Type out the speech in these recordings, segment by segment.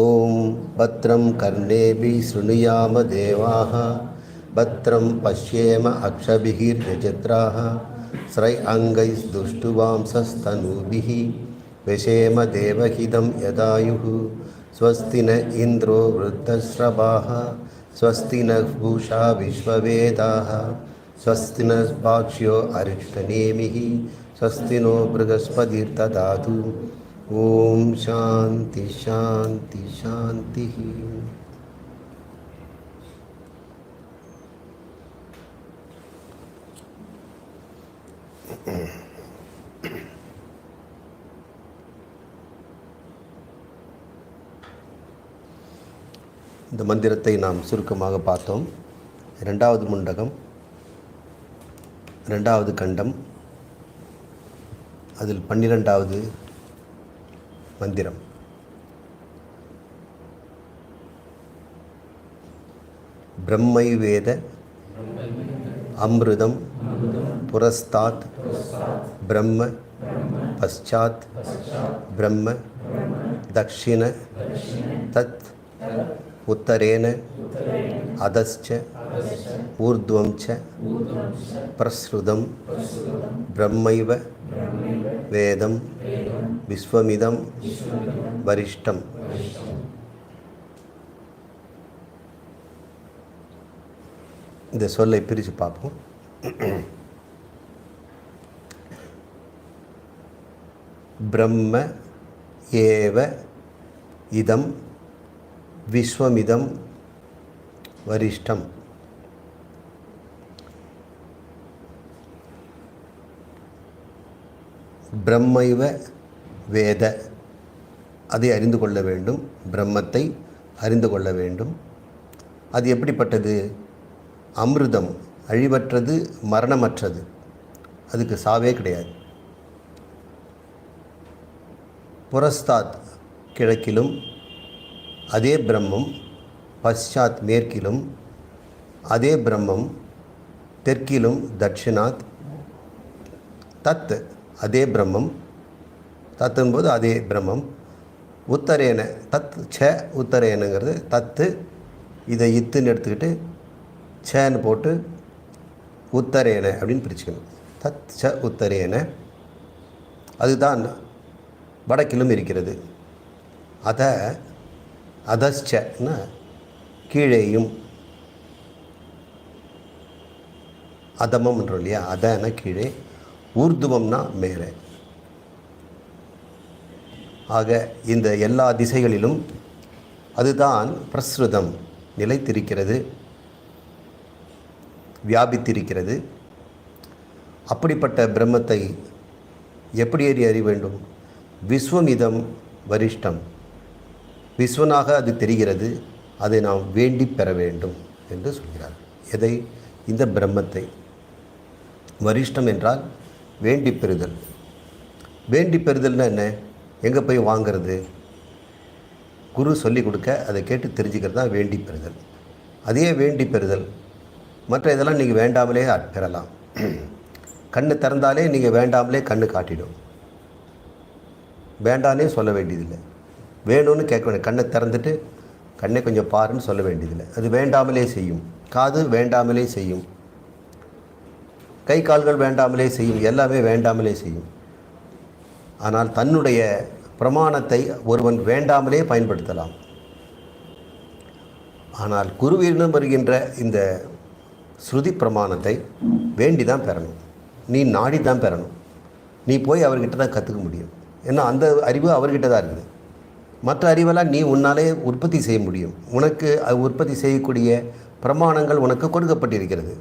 ஓம் பத்ரம் கர்ணேபிः ஸ்ருணுயாம தேவாः பத்ரம் பஷ்யேம அக்ஷபிர்யஜத்ராः ஸ்ரை அங்கைஸ்துஷ்டுவாம்சஸ்தனூபிः விஷேம தேவஹிதம் யதாயுः ஸ்வஸ்தி ந இந்திரோ விருத்தஸ்ரவாः ஸ்வஸ்தி ந பூஷா விஸ்வவேதாः ஸ்வஸ்தி ந பாக்ஷ்யோ அரிஷ்டநேமிः ஸ்வஸ்தி நோ ப்ருகஸ்பதிர்ததாது. ஓம் சாந்தி சாந்தி சாந்தி. இந்த மந்திரத்தை நாம் சுருக்கமாக பார்த்தோம். இரண்டாவது முண்டகம், இரண்டாவது கண்டம், அதில் 12வது மந்திரம். பிரம்மை வேத அம்ருதம் புரஸ்தாத் பிரம்ம பశ్చాத் பிரம்ம தக்ஷிண தத் உத்தரேன அதஸ்ச ஊர்த்வம் ச பிரஸ்ருதம் பிரம்மைவ வேதம் விஸ்வமிதம் வரிஷ்டம். இந்த சொல்லை பிரித்து பார்ப்போம். பிரம்ம ஏவ இதம் விஸ்வமிதம் வரிஷ்டம். பிரம்மைவ வேத, அதை அறிந்து கொள்ள வேண்டும். பிரம்மத்தை அறிந்து கொள்ள வேண்டும். அது எப்படிப்பட்டது? அமிர்தம், அழிவற்றது, மரணமற்றது, அதுக்கு சாவே கிடையாது. புரஸ்தாத், கிழக்கிலும் அதே பிரம்மம், பశ్చాத் மேற்கிலும் அதே பிரம்மம், தெற்கிலும் தட்சிணாத், தத் அதே பிரம்மம், தத்தும்போது அதே பிரம்மம், உத்தரேன தத் ச உத்தரேனுங்கிறது தத்து, இதை இத்துன்னு எடுத்துக்கிட்டு சேன்னு போட்டு உத்தரேன அப்படின்னு பிரிச்சுக்கணும். தத் ச உத்தரேன, அதுதான் வடக்கிலும் இருக்கிறது. அத அதஸ்சன்னா கீழேயும், அதமம்ன்றோம் இல்லையா, அதன்னா கீழே, ஊர்துவம்னா மேலே. ஆக இந்த எல்லா திசைகளிலும் அதுதான் பிரஸ்ருதம், நிலைத்திருக்கிறது, வியாபித்திருக்கிறது. அப்படிப்பட்ட பிரம்மத்தை எப்படி அறிய வேண்டும்? விஸ்வமிதம் வரிஷ்டம், விஸ்வனாக அது தெரிகிறது, அதை நாம் வேண்டி பெற வேண்டும் என்று சொல்கிறார். எதை? இந்த பிரம்மத்தை. வரிஷ்டம் என்றால் வேண்டி பெறுதல். வேண்டி பெறுதல்னா என்ன? எங்கே போய் வாங்கிறது? குரு சொல்லி கொடுக்க அதை கேட்டு தெரிஞ்சுக்கிறது தான் வேண்டி பெறுதல். அதே வேண்டி பெறுதல். மற்ற இதெல்லாம் நீங்கள் வேண்டாமலே பெறலாம். கண்ணு திறந்தாலே நீங்கள் வேண்டாமலே கண்ணு காட்டிடும். வேண்டானே சொல்ல வேண்டியதில்லை, வேணும்னு கேட்க வேண்டிய. கண்ணை திறந்துட்டு கண்ணை கொஞ்சம் பாருன்னு சொல்ல வேண்டியதில்லை, அது வேண்டாமலே செய்யும். காது வேண்டாமலே செய்யும், கை கால்கள் வேண்டாமலே செய்யும், எல்லாமே வேண்டாமலே செய்யும். ஆனால் தன்னுடைய பிரமாணத்தை ஒருவன் வேண்டாமலே பயன்படுத்தலாம். ஆனால் குருவிடம் வருகின்ற இந்த ஸ்ருதி பிரமாணத்தை வேண்டி தான் பெறணும், நீ நாடி தான் பெறணும். நீ போய் அவர்கிட்ட தான் கற்றுக்க முடியும். ஏன்னா அந்த அறிவு அவர்கிட்ட தான் இருக்குது. மற்ற அறிவெல்லாம் நீ உன்னாலே உற்பத்தி செய்ய முடியும். உனக்கு உற்பத்தி செய்யக்கூடிய பிரமாணங்கள் உனக்கு கொடுக்கப்பட்டிருக்கிறது.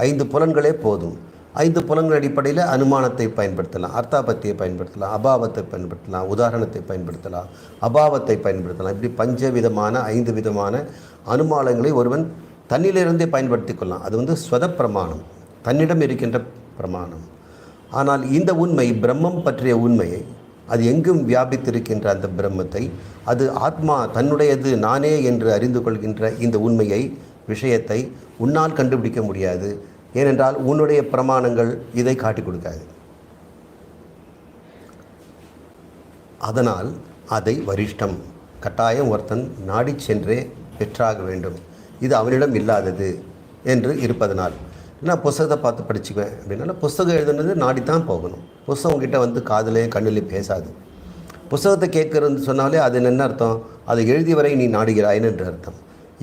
5 புலன்களே போதும். 5 புலன்கள் அடிப்படையில் அனுமானத்தை பயன்படுத்தலாம், அர்த்தாபத்தியை பயன்படுத்தலாம், அபாவத்தை பயன்படுத்தலாம், உதாரணத்தை பயன்படுத்தலாம், அபாவத்தை பயன்படுத்தலாம். இப்படி 5 விதமான 5 விதமான அனுமானங்களை ஒருவன் தன்னிலிருந்தே பயன்படுத்தி கொள்ளலாம். அது ஸ்வத பிரமாணம், தன்னிடம் இருக்கின்ற பிரமாணம். ஆனால் இந்த உண்மை, பிரம்மம் பற்றிய உண்மையை, அது எங்கும் வியாபித்திருக்கின்ற அந்த பிரம்மத்தை, அது ஆத்மா தன்னுடையது, நானே என்று அறிந்து கொள்கின்ற இந்த உண்மையை, விஷயத்தை உன்னால் கண்டுபிடிக்க முடியாது. ஏனென்றால் உன்னுடைய பிரமாணங்கள் இதை காட்டி கொடுக்காது. அதனால் அதை வரிஷ்டம், கட்டாயம் ஒருத்தன் நாடி சென்றே பெற்றாக வேண்டும், இது அவனிடம் இல்லாதது என்று இருப்பதனால். நான் புஸ்தகத்தை பார்த்து படிச்சுக்குவேன் அப்படின்னா, புஸ்தகம் எழுதுனது நாடித்தான் போகணும். புஸ்தகம் கிட்ட வந்து காதுலேயும் கண்ணிலையும் பேசாது. புஸ்தகத்தை கேட்குறதுன்னு சொன்னாலே அது என்ன அர்த்தம்? அதை எழுதி வரை நீ நாடுகிறாயின்னு என்று அர்த்தம்.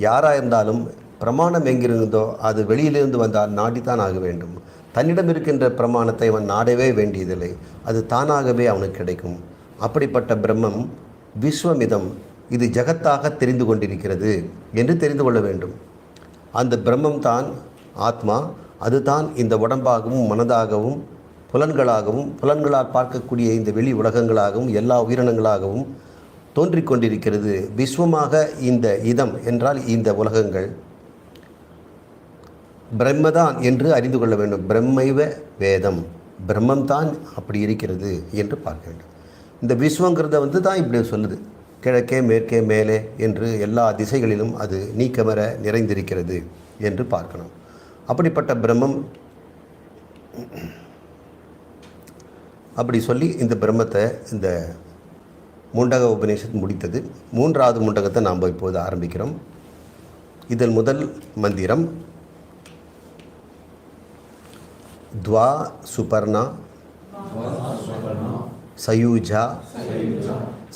யாராக இருந்தாலும் பிரமாணம் எங்கிருந்தோ அது வெளியிலிருந்து வந்தால் நாடித்தான் ஆக வேண்டும். தன்னிடம் இருக்கின்ற பிரமாணத்தை அவன் நாடவே வேண்டியதில்லை, அது தானாகவே அவனுக்கு கிடைக்கும். அப்படிப்பட்ட பிரம்மம் விஸ்வமிதம், இது ஜகத்தாக தெரிந்து கொண்டிருக்கிறது என்று தெரிந்து கொள்ள வேண்டும். அந்த பிரம்மம் தான் ஆத்மா, அதுதான் இந்த உடம்பாகவும் மனதாகவும் புலன்களாகவும் புலன்களால் பார்க்கக்கூடிய இந்த வெளி உலகங்களாகவும் எல்லா உயிரினங்களாகவும் தோன்றிக் கொண்டிருக்கிறது. விஸ்வமாக இந்த இதம் என்றால் இந்த உலகங்கள் பிரம்மதான் என்று அறிந்து கொள்ள வேண்டும். பிரம்மைவ வேதம், பிரம்மம்தான் அப்படி இருக்கிறது என்று பார்க்க வேண்டும். இந்த விஸ்வங்கிறத வந்து தான் இப்படி சொல்லுது, கிழக்கே மேற்கே மேலே என்று எல்லா திசைகளிலும் அது நீக்கமர நிறைந்திருக்கிறது என்று பார்க்கணும். அப்படிப்பட்ட பிரம்மம் அப்படி சொல்லி இந்த பிரம்மத்தை இந்த முண்டக உபநிஷத் முடித்தது. மூன்றாவது முண்டகத்தை நாம் இப்போது ஆரம்பிக்கிறோம். இதில் முதல் மந்திரம் துவா சுபர்ணா சயூஜா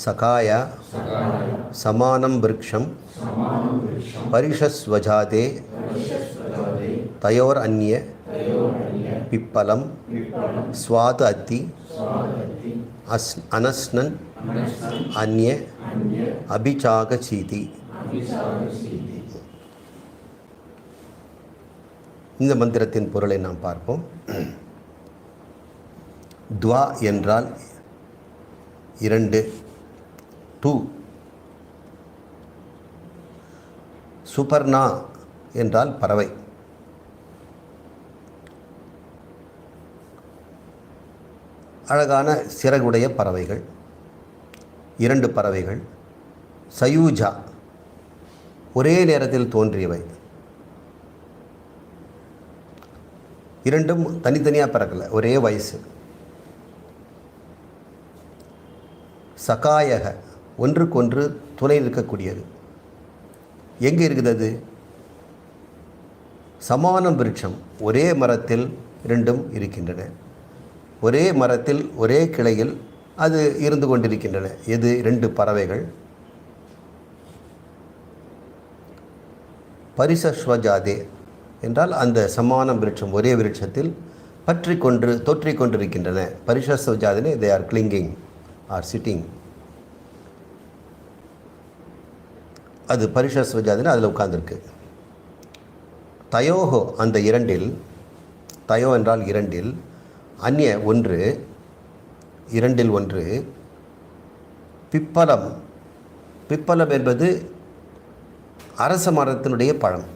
சகாய சமானம் விருக்ஷம் பரிஷஸ்வஜாதே தயோர் அந்நிய பிப்பலம் ஸ்வாத அத்தி அனஸ்னன் அந்நிய அபிசாகசீதி. இந்த மந்திரத்தின் பொருளை நாம் பார்ப்போம். துவா என்றால் இரண்டு, டூ. சுபர்ணா என்றால் பறவை. அழகான சிறகுடைய பறவைகள், இரண்டு பறவைகள். சயூஜா, ஒரே நேரத்தில் தோன்றியவை, இரண்டும் தனித்தனியாக பிறக்கலை, ஒரே வயசு. சகாயக, ஒன்றுக்கொன்று துணை இருக்கக்கூடியது. எங்கே இருக்குது அது? சமானம் விருட்சம், ஒரே மரத்தில் இரண்டும் இருக்கின்றன. ஒரே மரத்தில் ஒரே கிளையில் அது இருந்து கொண்டிருக்கின்றன. எது? இரண்டு பறவைகள். பரிசஸ்வஜாதே என்றால் அந்த சமானம் விருட்சம், ஒரே விருட்சத்தில் பற்றி கொன்று தொற்றி கொண்டிருக்கின்றன. பரிசஸ்வஜாதினே they are clinging are sitting. அது பரிசஸ்வஜாதினே அதில் உட்கார்ந்துருக்கு. தயோஹோ, அந்த இரண்டில், தயோ என்றால் இரண்டில், அந்நிய ஒன்று, இரண்டில் ஒன்று. பிப்பலம், பிப்பலம் என்பது அரச மரத்தினுடைய பழம்,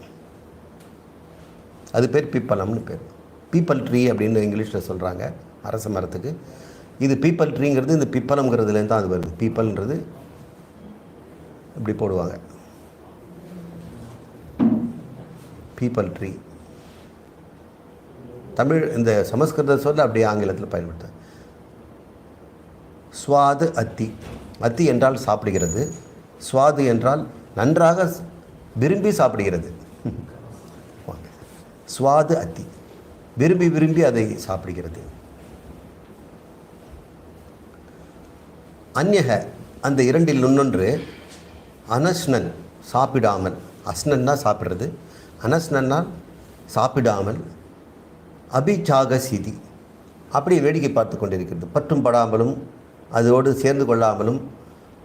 அது பேர் பிப்பலம்னு பேர். பீப்பல் ட்ரீ அப்படின்னு இங்கிலீஷில் சொல்கிறாங்க அரச மரத்துக்கு. இது பீப்பல் ட்ரீங்கிறது இந்த பிப்பலம்ங்கிறதுலேருந்து தான் அது வருது. பீப்பல்ன்றது இப்படி போடுவாங்க, பீப்பல் ட்ரீ. தமிழ் இந்த சமஸ்கிருத சொல்ல அப்படியே ஆங்கிலத்தில் பயன்படுத்த. ஸ்வாது அத்தி, அத்தி என்றால் சாப்பிடுகிறது, ஸ்வாது என்றால் நன்றாக விரும்பி சாப்பிடுகிறது. ஸ்வாது அத்தி, விரும்பி விரும்பி அதை சாப்பிடுகிறது. அந்யக, அந்த இரண்டில் இன்னொன்று. அனஸ்னன், சாப்பிடாமல். அஸ்னன்னா சாப்பிட்றது, அனஸ்னன்னால் சாப்பிடாமல். அபிசாகசீதி, அப்படி வேடிக்கை பார்த்து கொண்டிருக்கிறது. பற்றும் படாமலும் அதோடு சேர்ந்து கொள்ளாமலும்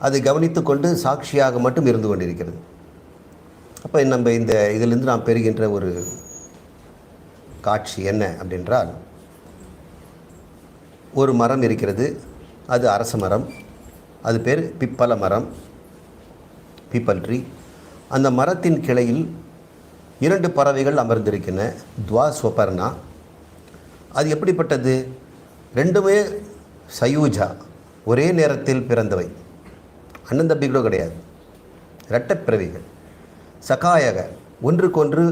அதை கவனித்து கொண்டு சாட்சியாக மட்டும் இருந்து கொண்டிருக்கிறது. அப்போ நம்ம இந்த இதிலிருந்து நாம் பெறுகின்ற ஒரு காட்சி என்ன அப்படின்றால், ஒரு மரம் இருக்கிறது, அது அரச மரம், அது பேர் பிப்பல மரம், பீப்பல் ட்ரீ. அந்த மரத்தின் கிளையில் இரண்டு பறவைகள் அமர்ந்திருக்கின்றன. துவா ஸ்வபர்ணா. அது எப்படிப்பட்டது? ரெண்டுமே சயூஜா, ஒரே நேரத்தில் பிறந்தவை, அண்ணன் தம்பி கூட கிடையாது, இரட்டைப் பிறவிகள். சகாயக, ஒன்றுக்கொன்று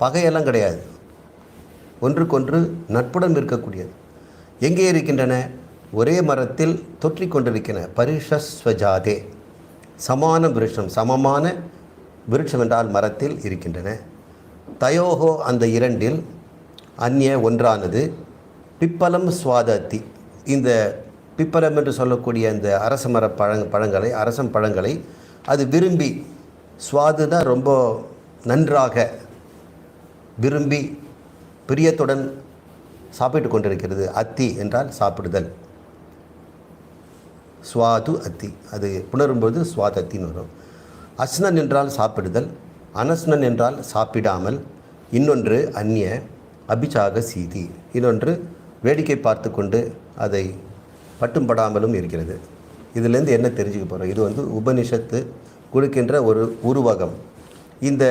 பகையெல்லாம் கிடையாது, ஒன்றுக்கொன்று நட்புடன் இருக்கக்கூடியது. எங்கே இருக்கின்றன? ஒரே மரத்தில் தொற்றிக் கொண்டிருக்கின்றன. பரிஷஸ்வஜாதே, சமான விருட்சம், சமமான விருட்சம் என்றால் மரத்தில் இருக்கின்றன. தயோகோ அந்த இரண்டில் அந்நிய ஒன்றானது பிப்பலம் சுவாதத்தி. இந்த பிப்பலம் என்று சொல்லக்கூடிய இந்த அரசமர பழங்களை அரசம் பழங்களை அது விரும்பி, சுவாது தான் ரொம்ப நன்றாக விரும்பி பிரியத்துடன் சாப்பிட்டு கொண்டிருக்கிறது. அத்தி என்றால் சாப்பிடுதல், சுவாது அத்தி, அது புணரும்போது சுவாது அத்தின்னு வரும். அஸ்னன் என்றால் சாப்பிடுதல், அனஸ்னன் என்றால் சாப்பிடாமல், இன்னொன்று அந்நிய அபிச்சாக சீதி, இன்னொன்று வேடிக்கை பார்த்து கொண்டு அதை பட்டும் படாமலும் இருக்கிறது. இதிலேருந்து என்ன தெரிஞ்சுக்க போகிறோம்? இது உபனிஷத்து கொடுக்கின்ற ஒரு உருவகம். இந்த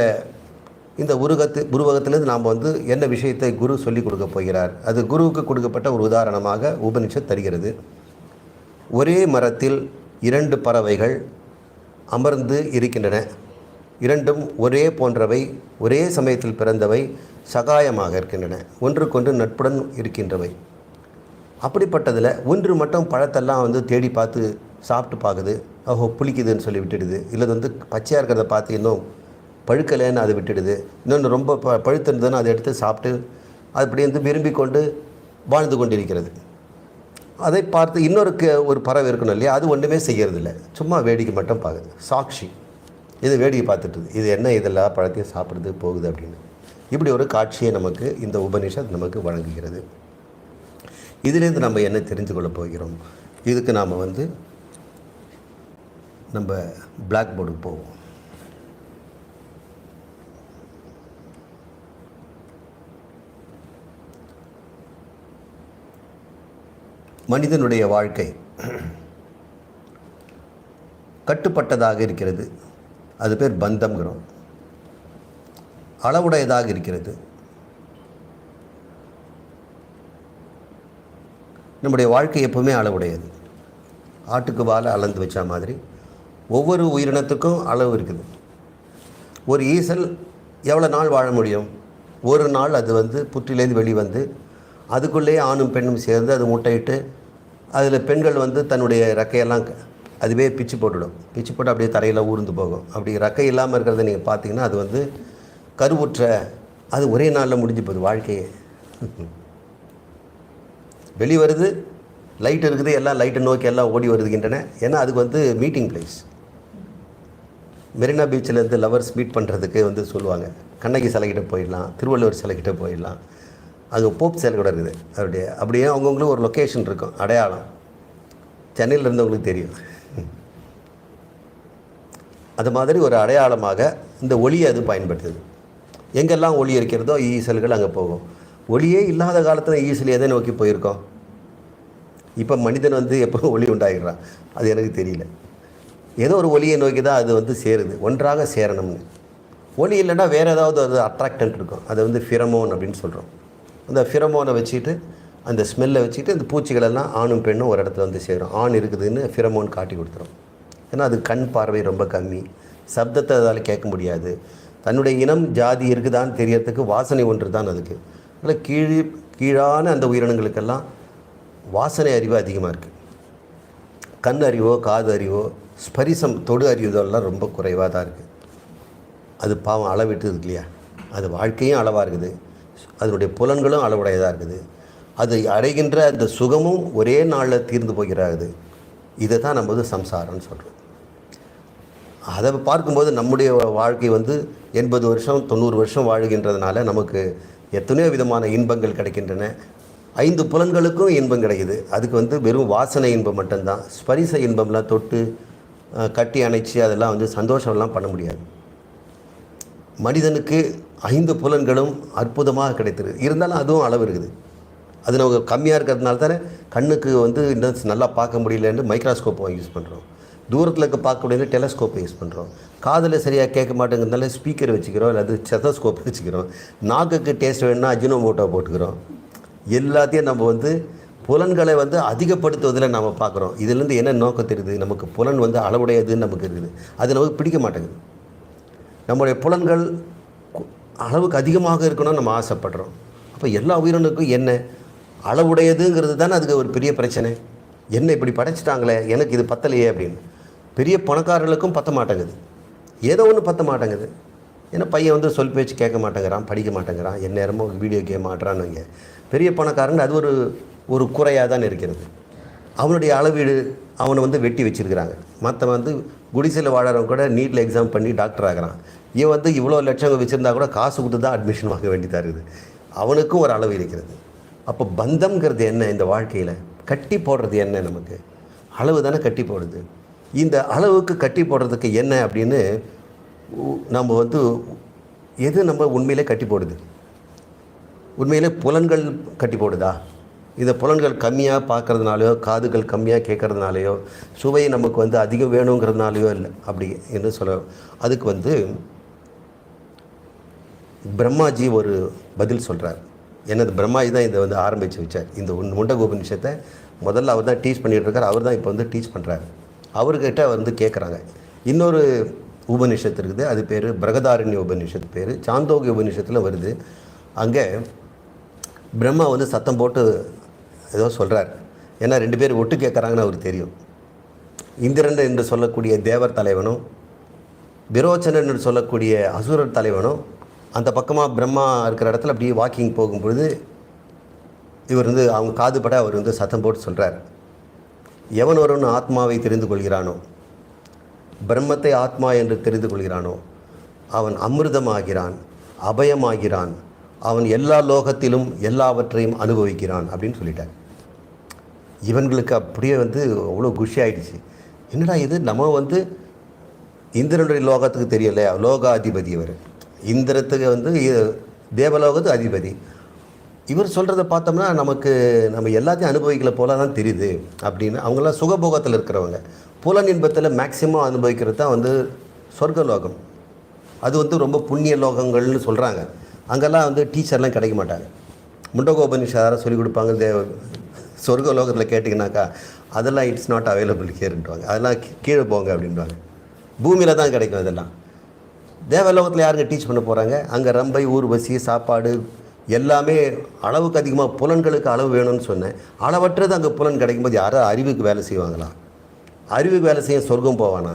உருவகத்திலேருந்து நாம் என்ன விஷயத்தை குரு சொல்லிக் கொடுக்க போகிறார், அது குருவுக்கு கொடுக்கப்பட்ட ஒரு உதாரணமாக உபனிஷத் தருகிறது. ஒரே மரத்தில் 2 பறவைகள் அமர்ந்து இருக்கின்றன. இரண்டும் ஒரே போன்றவை, ஒரே சமயத்தில் பிறந்தவை, சகாயமாக இருக்கின்றன, ஒன்றுக்கொன்று நட்புடன் இருக்கின்றவை. அப்படிப்பட்டதில் ஒன்று மட்டும் பழத்தெல்லாம் தேடி பார்த்து சாப்பிட்டு பார்க்குது, ஓஹோ புளிக்குதுன்னு சொல்லி விட்டுடுது. இல்லை பச்சையாக இருக்கிறத பார்த்து இன்னும் பழுக்கலைன்னு அதை விட்டுடுது. இன்னொன்று ரொம்ப பழுத்திருந்ததுன்னு அதை எடுத்து சாப்பிட்டு அப்படி விரும்பி கொண்டு வாழ்ந்து கொண்டிருக்கிறது. அதை பார்த்து ஒரு பறவை இருக்கணும் இல்லையா, அது ஒன்றுமே செய்கிறதில்ல, சும்மா வேடிக்கை மட்டும் பார்க்குது, சாட்சி. இது வேடிக்கை பார்த்துட்டுது, இது என்ன இதெல்லாம் பழத்தையும் சாப்பிடுது போகுது அப்படின்னு. இப்படி ஒரு காட்சியை நமக்கு இந்த உபனிஷத் நமக்கு வழங்குகிறது. இதிலேருந்து நம்ம என்ன தெரிந்து கொள்ள போகிறோம்? இதுக்கு நாம் நம்ம பிளாக் போர்டுக்கு போவோம். மனிதனுடைய வாழ்க்கை கட்டுப்பட்டதாக இருக்கிறது, அது பேர் பந்தம்ங்கிறோம். அளவுடையதாக இருக்கிறது. நம்முடைய வாழ்க்கை எப்பவுமே அளவுடையது. ஆட்டுக்கு வாழை அளந்து வச்ச மாதிரி ஒவ்வொரு உயிரினத்துக்கும் அளவு இருக்குது. ஒரு ஈசல் எவ்வளோ நாள் வாழ முடியும்? ஒரு நாள் அது புற்றிலேருந்து வெளிவந்து அதுக்குள்ளேயே ஆணும் பெண்ணும் சேர்ந்து அது முட்டையிட்டு அதில் பெண்கள் தன்னுடைய ரெக்கையெல்லாம் அதுவே பிச்சு போட்டுடும். பிச்சு போட்டு அப்படியே தரையில் ஊர்ந்து போகும். அப்படி ரெக்கை இல்லாமல் இருக்கிறத நீங்கள் பார்த்தீங்கன்னா அது கருவுற்ற, அது ஒரே நாளில் முடிஞ்சு போகுது வாழ்க்கையே. வெளி வருது, லைட் இருக்குது, எல்லாம் லைட்டை நோக்கி எல்லாம் ஓடி வருதுகின்றன. ஏன்னா அதுக்கு மீட்டிங் பிளேஸ். மெரினா பீச்சிலேருந்து லவர்ஸ் மீட் பண்ணுறதுக்கு சொல்லுவாங்க, கண்ணகி சிலைக்கிட்ட போயிடலாம், திருவள்ளுவர் சிலைக்கிட்ட போயிடலாம், அங்கே போப் சிலை கூட இருக்குது. அப்படியே அவங்கவுங்களுக்கு ஒரு லொக்கேஷன் இருக்கும், அடையாளம். சென்னையில் இருந்தவங்களுக்கு தெரியும். அது மாதிரி ஒரு அடையாளமாக இந்த ஒளியை அது பயன்படுத்துது. எங்கெல்லாம் ஒளி இருக்கிறதோ ஈசல்கள் அங்கே போகும். ஒளியே இல்லாத காலத்தில் ஈசல் எதை நோக்கி போயிருக்கோம்? இப்போ மனிதன் எப்போ ஒளி உண்டாகிடுறான் அது எனக்கு தெரியல. ஏதோ ஒரு ஒளியை நோக்கி தான் அது சேருது, ஒன்றாக சேரணும்னு. ஒளி இல்லைன்னா வேறு ஏதாவது அது அட்ராக்டன்ட் இருக்கும், அதை ஃபிரமோன் அப்படின்னு சொல்கிறோம். அந்த ஃபிரமோனை வச்சுட்டு, அந்த ஸ்மெல்லை வச்சுட்டு இந்த பூச்சிகளெல்லாம் ஆணும் பெண்ணும் ஒரு இடத்துல சேரும். ஆண் இருக்குதுன்னு ஃபிரமோன் காட்டி கொடுத்துரும். ஏன்னா அது கண் பார்வை ரொம்ப கம்மி, சப்தத்தை அதால் கேட்க முடியாது. தன்னுடைய இனம் ஜாதி இருக்குதான்னு தெரியறதுக்கு வாசனை ஒன்று தான் அதுக்கு. அதில் கீழான அந்த உயிரினங்களுக்கெல்லாம் வாசனை அறிவு அதிகமாக இருக்குது. கண் அறிவோ காது அறிவோ ஸ்பரிசம் தொடு அறிவுதெல்லாம் ரொம்ப குறைவாக தான் இருக்குது. அது பாவம் அளவிட்டு இருக்கு இல்லையா, அது வாழ்க்கையும் அளவாக இருக்குது, அதனுடைய புலன்களும் அளவுடையதாக இருக்குது. அது அடைகின்ற அந்த சுகமும் ஒரே நாளில் தீர்ந்து போகிறாது. இதை தான் நம்ம சம்சாரம்னு சொல்கிறோம். அதை பார்க்கும்போது நம்முடைய வாழ்க்கை 80 வருஷம் 90 வருஷம் வாழ்கின்றதுனால நமக்கு எத்தனையோ விதமான இன்பங்கள் கிடைக்கின்றன. 5 புலன்களுக்கும் இன்பம் கிடைக்குது. அதுக்கு வெறும் வாசனை இன்பம் மட்டும்தான். ஸ்பரிச இன்பம்லாம் தொட்டு கட்டி அணைச்சி அதெல்லாம் சந்தோஷம்லாம் பண்ண முடியாது. மனிதனுக்கு 5 புலன்களும் அற்புதமாக கிடைத்திருக்கு. இருந்தாலும் அதுவும் அளவு இருக்குது. அது நமக்கு கம்மியாக இருக்கிறதுனால தானே கண்ணுக்கு இன்னும் நல்லா பார்க்க முடியலன்னு மைக்ரோஸ்கோப்பை யூஸ் பண்ணுறோம். தூரத்தில் இருக்க பார்க்க முடியல டெலஸ்கோப்பை யூஸ் பண்ணுறோம். காதில் சரியாக கேட்க மாட்டேங்கிறதுனால ஸ்பீக்கர் வச்சுக்கிறோம், இல்லை ஸ்டெத்தோஸ்கோப் வச்சுக்கிறோம். நாக்குக்கு டேஸ்ட் வேணும்னா அஜினோமோட்டோ போட்டுக்கிறோம். எல்லாத்தையும் நம்ம புலன்களை அதிகப்படுத்துவதில் நம்ம பார்க்குறோம். இதுலேருந்து என்ன நோக்கம் தெரியுது? நமக்கு புலன் அளவுடையதுன்னு நமக்கு இருக்குது. அது நமக்கு பிடிக்க மாட்டேங்குது. நம்முடைய புலன்கள் அளவுக்கு அதிகமாக இருக்கணும்னு நம்ம ஆசைப்படுறோம். அப்போ எல்லா உயிரினுக்கும் என்ன அளவுடையதுங்கிறது தானே அதுக்கு ஒரு பெரிய பிரச்சனை. என்ன இப்படி படைச்சிட்டாங்களே, எனக்கு இது பத்தலையே அப்படின்னு. பெரிய பணக்காரர்களுக்கும் பற்ற மாட்டேங்குது, ஏதோ ஒன்று பற்ற மாட்டேங்குது. ஏன்னா பையன் வந்து சொல் பேச்சு கேட்க மாட்டேங்கிறான், படிக்க மாட்டேங்கிறான், எந்நேரமும் வீடியோ கேம் ஆடுறான்னு. பெரிய பணக்காரங்க அது ஒரு குறையாக தான் இருக்கிறது. அவனுடைய அளவீடு அவனை வந்து வெட்டி வச்சுருக்கிறாங்க. மற்றவன் வந்து குடிசையில் வாழறவங்க கூட நீட்டில் எக்ஸாம் பண்ணி டாக்டர் ஆகிறான். இவன் வந்து இவ்வளோ லட்சம் வச்சுருந்தா கூட காசு கொடுத்து தான் அட்மிஷன் வாங்க வேண்டியதாக இருக்குது. அவனுக்கும் ஒரு அளவு இருக்கிறது. அப்போ பந்தம்ங்கிறது என்ன? இந்த வாழ்க்கையில் கட்டி போடுறது என்ன? நமக்கு அளவு தானே கட்டி போடுது. இந்த அளவுக்கு கட்டி போடுறதுக்கு என்ன அப்படின்னு நம்ம வந்து எது நம்ம உண்மையிலே கட்டி போடுது? உண்மையிலே புலன்கள் கட்டி போடுதா? இந்த புலன்கள் கம்மியாக பார்க்கறதுனாலையோ, காதுகள் கம்மியாக கேட்கறதுனாலையோ, சுவை நமக்கு வந்து அதிகம் வேணுங்கிறதுனாலையோ இல்லை அப்படி என்று சொல்ல. அதுக்கு வந்து பிரம்மாஜி ஒரு பதில் சொல்கிறார். என்னது? பிரம்மாஜி தான் இதை வந்து ஆரம்பித்து வச்சார். இந்த முண்டக உபநிஷத்தை முதல்ல அவர் தான் டீச் பண்ணிகிட்டு இருக்கார். அவர் தான் இப்போ வந்து டீச் பண்ணுறாரு. அவர்கிட்ட வந்து கேட்குறாங்க. இன்னொரு உபநிஷத்து இருக்குது, அது பேர் பிரகதாரண்ய உபநிஷத்து. பேர் சாந்தோக்கிய உபநிஷத்தில் வருது. அங்கே பிரம்மா வந்து சத்தம் போட்டு ஏதோ சொல்கிறார். ஏன்னா 2 பேர் ஒட்டு கேட்குறாங்கன்னு அவருக்கு தெரியும். இந்திரன் என்று சொல்லக்கூடிய தேவர் தலைவனும், விரோச்சனன் என்று சொல்லக்கூடிய அசுரர் தலைவனும் அந்த பக்கமாக பிரம்மா இருக்கிற இடத்துல அப்படியே வாக்கிங் போகும்பொழுது இவர் வந்து அவங்க காதுபட அவர் வந்து சத்தம் போட்டு சொல்கிறார். எவன் ஒருவன் ஆத்மாவை தெரிந்து கொள்கிறானோ, பிரம்மத்தை ஆத்மா என்று தெரிந்து கொள்கிறானோ, அவன் அமிர்தமாகிறான், அபயமாகிறான், அவன் எல்லா லோகத்திலும் எல்லாவற்றையும் அனுபவிக்கிறான் அப்படின்னு சொல்லிட்டார். இவங்களுக்கு அப்படியே வந்து அவ்வளோ குஷி ஆகிடுச்சு. என்னடா இது, நம்ம வந்து இந்திரனுடைய லோகத்துக்கு தெரியல, லோகாதிபதி அவர். இந்திரத்துக்கு வந்து தேவலோகத்துக்கு அதிபதி. இவர் சொல்கிறத பார்த்தோம்னா நம்ம எல்லாத்தையும் அனுபவிக்கல போல தான் தெரியுது அப்படின்னு. அவங்களாம் சுகபோகத்தில் இருக்கிறவங்க. புலன் இன்பத்தில் மேக்சிமம் அனுபவிக்கிறது தான் வந்து சொர்க்கலோகம். அது வந்து ரொம்ப புண்ணிய லோகங்கள்னு சொல்கிறாங்க. அங்கெல்லாம் வந்து டீச்சர்லாம் கிடைக்க மாட்டாங்க. முண்டகோபனிஷாரம் சொல்லிக் கொடுப்பாங்க. சொர்க்க லோகத்தில் கேட்டிங்கனாக்கா அதெல்லாம் இட்ஸ் நாட் அவைலபிள் ஹியர்ன்றாங்க. அதெல்லாம் கீழே போங்க அப்படின்வாங்க. பூமியில் தான் கிடைக்கும். அதெல்லாம் தேவலோகத்தில் யாருங்க டீச் பண்ண போகிறாங்க? அங்கே ரம்பை, ஊர்வசி, சாப்பாடு எல்லாமே அளவுக்கு அதிகமாக புலன்களுக்கு அளவு வேணும்னு சொன்னேன். அளவற்றது அங்கே புலன் கிடைக்கும்போது யாரும் அறிவுக்கு வேலை செய்வாங்களா? அறிவுக்கு வேலை செய்ய சொர்க்கம் போவானா?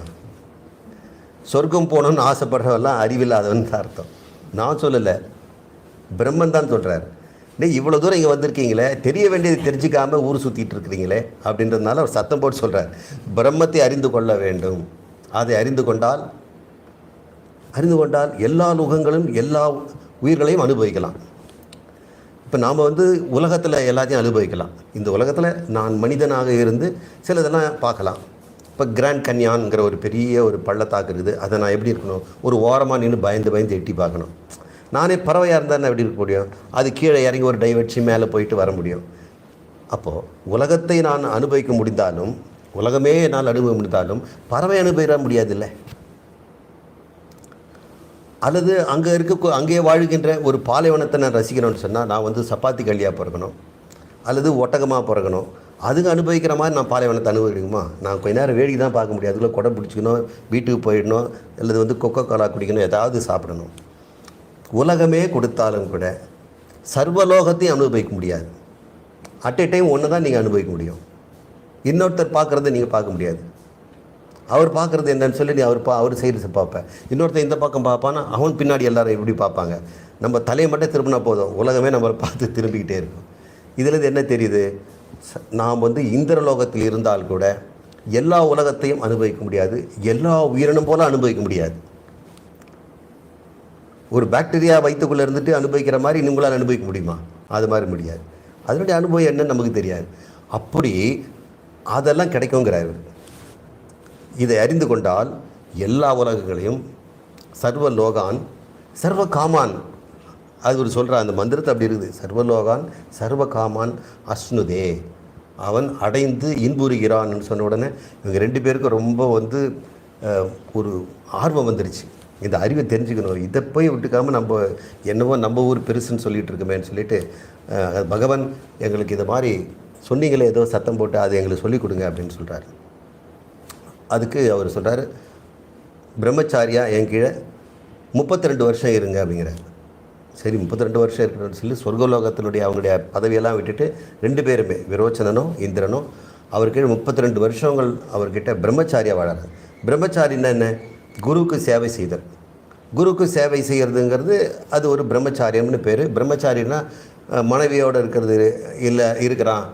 சொர்க்கம் போகணுன்னு ஆசைப்படுறவெல்லாம் அறிவில்லாதவன் தான் அர்த்தம். நான் சொல்லலை, பிரம்மன் தான் சொல்கிறார். இவ்வளோ தூரம் இங்கே வந்திருக்கீங்களே, தெரிய வேண்டியது தெரிஞ்சிக்காமல் ஊர் சுற்றிட்டு இருக்கிறீங்களே அப்படின்றதுனால அவர் சத்தம் போட்டு சொல்கிறார். பிரம்மத்தை அறிந்து கொள்ள வேண்டும். அதை அறிந்து கொண்டால் எல்லா லுகங்களும் எல்லா உயிர்களையும் அனுபவிக்கலாம். இப்போ நாம் வந்து உலகத்தில் எல்லாத்தையும் அனுபவிக்கலாம். இந்த உலகத்தில் நான் மனிதனாக இருந்து சிலதெல்லாம் பார்க்கலாம். இப்போ கிராண்ட் கன்யான்ங்கிற ஒரு பெரிய ஒரு பள்ளத்தாக்கு இருக்குது. அதை நான் எப்படி இருக்கணும்? ஒரு ஓரமாக நின்று பயந்து எட்டி பார்க்கணும். நானே பறவையாக இருந்தால் நான் எப்படி இருக்க முடியும்? அது கீழே இறங்கி ஒரு டைவ் வச்சு மேலே போயிட்டு வர முடியும். அப்போது உலகத்தை நான் அனுபவிக்க முடிந்தாலும், உலகமே நான் அனுபவிக்க முடிந்தாலும் பறவை அனுபவிக்க முடியாதில்லை. அல்லது அங்கேயே வாழ்கின்ற ஒரு பாலைவனத்தை நான் ரசிக்கணும்னு சொன்னால் நான் வந்து சப்பாத்தி கல்லியாக பிறக்கணும், அல்லது ஒட்டகமாக பிறக்கணும். அதுங்க அனுபவிக்கிற மாதிரி நான் பாலைவனத்தை அனுபவிக்கணுமா? நான் கொஞ்ச நேரம் வேடிக்கை தான் பார்க்க முடியாது. அதுக்குள்ளே குடை பிடிச்சிக்கணும், வீட்டுக்கு போயிடணும், அல்லது வந்து கொக்கோ கோலா குடிக்கணும், ஏதாவது சாப்பிடணும். உலகமே கொடுத்தாலும் கூட சர்வலோகத்தையும் அனுபவிக்க முடியாது. அட் எ டைம் ஒன்று தான் நீங்கள் அனுபவிக்க முடியும். இன்னொருத்தர் பார்க்குறத நீங்கள் பார்க்க முடியாது. அவர் பார்க்குறது என்னன்னு சொல்லி நீ அவர் சைடு பார்ப்பேன். இன்னொருத்தர் இந்த பக்கம் பார்ப்பான்னா அவன் பின்னாடி எல்லாரும் எப்படி பார்ப்பாங்க? நம்ம தலையை மட்டும் திரும்பினா போதும், உலகமே நம்மளை பார்த்து திரும்பிக்கிட்டே இருக்கும். இதில் என்ன தெரியுது? நாம் வந்து இந்திரலோகத்தில் இருந்தால் கூட எல்லா உலகத்தையும் அனுபவிக்க முடியாது, எல்லா உயிரினம் போல அனுபவிக்க முடியாது. ஒரு பாக்டீரியா வயிற்றுக்குள்ளே இருந்துட்டு அனுபவிக்கிற மாதிரி உங்களால் அனுபவிக்க முடியுமா? அது மாதிரி முடியாது. அதனுடைய அனுபவம் என்னன்னு நமக்கு தெரியாது. அப்படி அதெல்லாம் கிடைக்குங்கிறார். இதை அறிந்து கொண்டால் எல்லா உலகங்களையும் சர்வலோகான் சர்வ காமான், அது ஒரு சொல்கிற அந்த மந்திரத்தை அப்படி இருக்குது. சர்வலோகான் சர்வ காமான் அஸ்னுதே, அவன் அடைந்து இன்புறுகிறான்னு சொன்ன உடனே இவங்க 2 பேருக்கும் ரொம்ப வந்து ஒரு ஆர்வம் வந்துருச்சு. இந்த அறிவை தெரிஞ்சுக்கணும், இதை போய் விட்டுக்காமல் நம்ம என்னவோ நம்ம ஊர் பெருசுன்னு சொல்லிகிட்டு இருக்கோமேன்னு சொல்லிட்டு பகவான் எங்களுக்கு இதை மாதிரி சொன்னீங்களே, ஏதோ சத்தம் போட்டு அதை எங்களுக்கு சொல்லிக் கொடுங்க அப்படின்னு சொல்கிறார். அதுக்கு அவர் சொல்கிறார், பிரம்மச்சாரியா என் கீழே 32 வருஷம் இருங்க அப்படிங்கிறார். சரி 32 வருஷம் இருக்கணும்னு சொல்லி சொர்க்கலோகத்தினுடைய அவங்களுடைய பதவியெல்லாம் விட்டுட்டு 2 பேருமே விரோச்சனனும் இந்திரனும் அவர் கீழே 32 வருஷங்கள் அவர்கிட்ட பிரம்மச்சாரியாக வாழறாங்க. பிரம்மச்சாரின்னா என்ன? குருவுக்கு சேவை செய்தல். குருவுக்கு சேவை செய்கிறதுங்கிறது அது ஒரு பிரம்மச்சாரியம்னு பேர். பிரம்மச்சாரின்னா மனைவியோடு இருக்கிறது இருக்கிறான்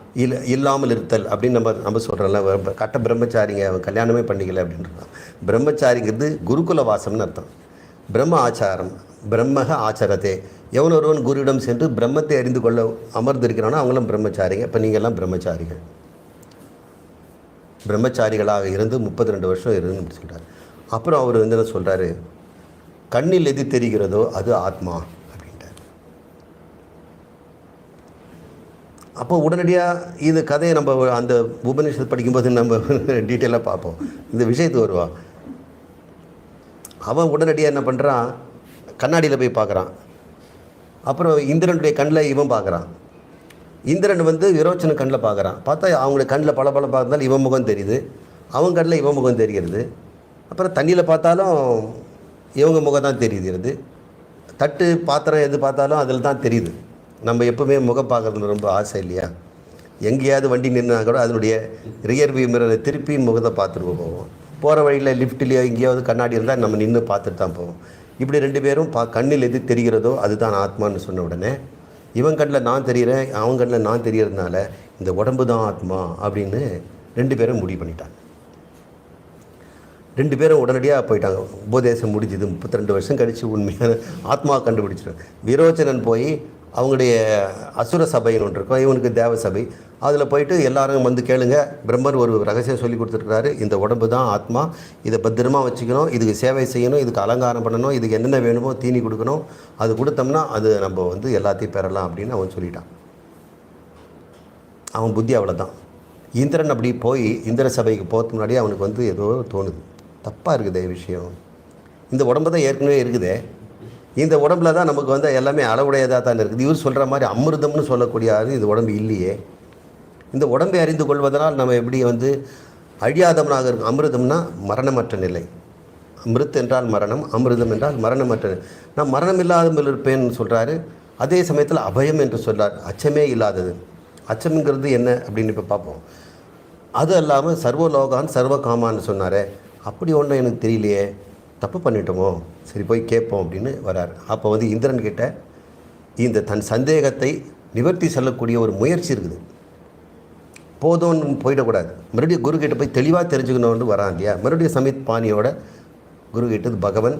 இல்லாமல் இருத்தல் அப்படின்னு நம்ம சொல்கிறோம்ல. கட்ட பிரம்மச்சாரிங்க அவன் கல்யாணமே பண்ணிக்கல அப்படின்றான். பிரம்மச்சாரிங்கிறது குருகுல வாசம்னு அர்த்தம். பிரம்ம ஆச்சாரம், பிரம்மக ஆச்சாரத்தே. எவன் ஒருவன் குருவிடம் சென்று பிரம்மத்தை அறிந்து கொள்ள அமர்ந்திருக்கிறானோ அவங்களும் பிரம்மச்சாரிங்க. இப்போ நீங்கள்லாம் பிரம்மச்சாரிகள். பிரம்மச்சாரிகளாக இருந்து 32 வருஷம் இருந்து சொல்கிறார். அப்புறம் அவர் வந்து என்ன சொல்கிறாரு? கண்ணில் எது தெரிகிறதோ அது ஆத்மா அப்படின்ட்டார். அப்போ உடனடியாக இது கதையை நம்ம அந்த உபநிஷத்து படிக்கும்போது நம்ம டீட்டெயிலாக பார்ப்போம். இந்த விஷயத்துக்கு வருவான். அவன் உடனடியாக என்ன பண்ணுறான்? கண்ணாடியில் போய் பார்க்குறான். அப்புறம் இந்திரனுடைய கண்ணில் இவன் பார்க்குறான். இந்திரன் வந்து விரோச்சன கண்ணில் பார்க்குறான். பார்த்தா அவங்களுடைய கண்ணில் பல பார்த்தாலும் இவன் முகம் தெரியுது, அவன் கண்ணில் இவன் முகம் தெரிகிறது. அப்புறம் தண்ணியில் பார்த்தாலும் இவங்க முகம் தான் தெரியுது. தட்டு பாத்திரம் எது பார்த்தாலும் அதில் தான் தெரியுது. நம்ம எப்போவுமே முகம் பார்க்குறது ரொம்ப ஆசை இல்லையா? எங்கேயாவது வண்டி நின்னா கூட அதனுடைய ரியர் வியூ மிரரை திருப்பி முகத்தை பார்த்துட்டு போவோம். போகிற வழியில் லிஃப்ட்லேயோ எங்கேயாவது கண்ணாடி இருந்தால் நம்ம நின்று பார்த்துட்டு தான் போவோம். இப்படி 2 பேரும் கண்ணில் எது தெரிகிறதோ அதுதான் ஆத்மான்னு சொன்ன உடனே இவன் கண்ணில் நான் தெரிகிறேன், அவன் கண்ணில் நான் தெரியறதுனால இந்த உடம்பு தான் ஆத்மா அப்படின்னு 2 பேரும் முடிவு பண்ணிட்டாங்க. 2 பேரும் உடனடியாக போயிட்டாங்க. உபதேசம் முடிஞ்சுது. 32 வருஷம் கழித்து உண்மையான ஆத்மா கண்டுபிடிச்சிடும். விரோச்சனன் போய் அவங்களுடைய அசுர சபைன்னு ஒன்று இருக்கும், இவனுக்கு தேவ சபை. அதில் போயிட்டு எல்லாரும் வந்து கேளுங்க, பிரம்மர் ஒரு ரகசியம் சொல்லி கொடுத்துருக்காரு. இந்த உடம்பு தான் ஆத்மா, இதை பத்திரமா வச்சுக்கணும், இதுக்கு சேவை செய்யணும், இதுக்கு அலங்காரம் பண்ணணும், இதுக்கு என்னென்ன வேணுமோ தீனி கொடுக்கணும், அது கொடுத்தோம்னா அது நம்ம வந்து எல்லாத்தையும் பெறலாம் அப்படின்னு அவன் சொல்லிட்டான். அவன் புத்தி அவ்வளோதான். இந்திரன் அப்படி போய் இந்திர சபைக்கு போகிறதுக்கு முன்னாடியே அவனுக்கு வந்து ஏதோ தோணுது, தப்பாக இருக்குதே விஷயம். இந்த உடம்பு தான் ஏற்கனவே இருக்குதே, இந்த உடம்புல தான் நமக்கு வந்து எல்லாமே அளவுடையதாக தான் இருக்குது. இவர் சொல்கிற மாதிரி அமிர்தம்னு சொல்லக்கூடிய இது உடம்பு இல்லையே. இந்த உடம்பை அறிந்து கொள்வதனால் நம்ம எப்படி வந்து அழியாதவனாக இருக்கும். அமிர்தம்னா மரணமற்ற நிலை. அமிர்த் என்றால் மரணம், அமிர்தம் என்றால் மரணமற்ற நிலை. நான் மரணம் இல்லாமல் இருப்பேன்னு சொல்கிறாரு. அதே சமயத்தில் அபயம் என்று சொல்கிறார், அச்சமே இல்லாதது. அச்சம்ங்கிறது என்ன அப்படின்னு இப்போ பார்ப்போம். அது இல்லாமல் சர்வலோகான் சர்வ காமான்னு சொன்னார். அப்படி ஒன்றும் எனக்கு தெரியலையே, தப்பு பண்ணிட்டோமோ, சரி போய் கேட்போம் அப்படின்னு வரார். அப்போ வந்து இந்திரன் கிட்ட இந்த தன் சந்தேகத்தை நிவர்த்தி செல்லக்கூடிய ஒரு முயற்சி இருக்குது. போதும்னு போயிடக்கூடாது, மறுபடியும் குரு கிட்ட போய் தெளிவாக தெரிஞ்சுக்கணும்னு வரான் இல்லையா. மறுபடியும் சமித் பாணியோட குரு கிட்டது பகவன்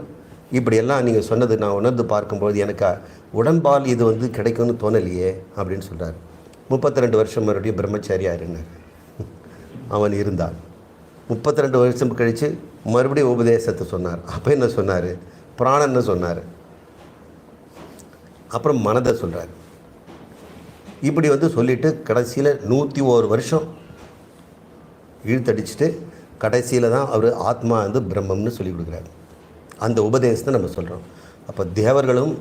இப்படியெல்லாம் நீங்கள் சொன்னது நான் உணர்ந்து பார்க்கும்போது எனக்கு உடன்பால் இது வந்து கிடைக்கும்னு தோணலையே அப்படின்னு சொல்கிறார். 32 வருஷம் மறுபடியும் பிரம்மச்சாரியாக இருந்தார். அவன் இருந்தான். 32 வருஷம் கழித்து மறுபடியும் உபதேசத்தை சொன்னார். அப்போ என்ன சொன்னார்? பிராணன்னு சொன்னார். அப்புறம் மனதை சொல்கிறார். இப்படி வந்து சொல்லிவிட்டு கடைசியில் 101 வருஷம் இழுத்தடிச்சிட்டு கடைசியில் தான் அவர் ஆத்மா வந்து பிரம்மம்னு சொல்லி கொடுக்குறாரு. அந்த உபதேசத்தை நம்ம சொல்கிறோம். அப்போ தேவர்களும்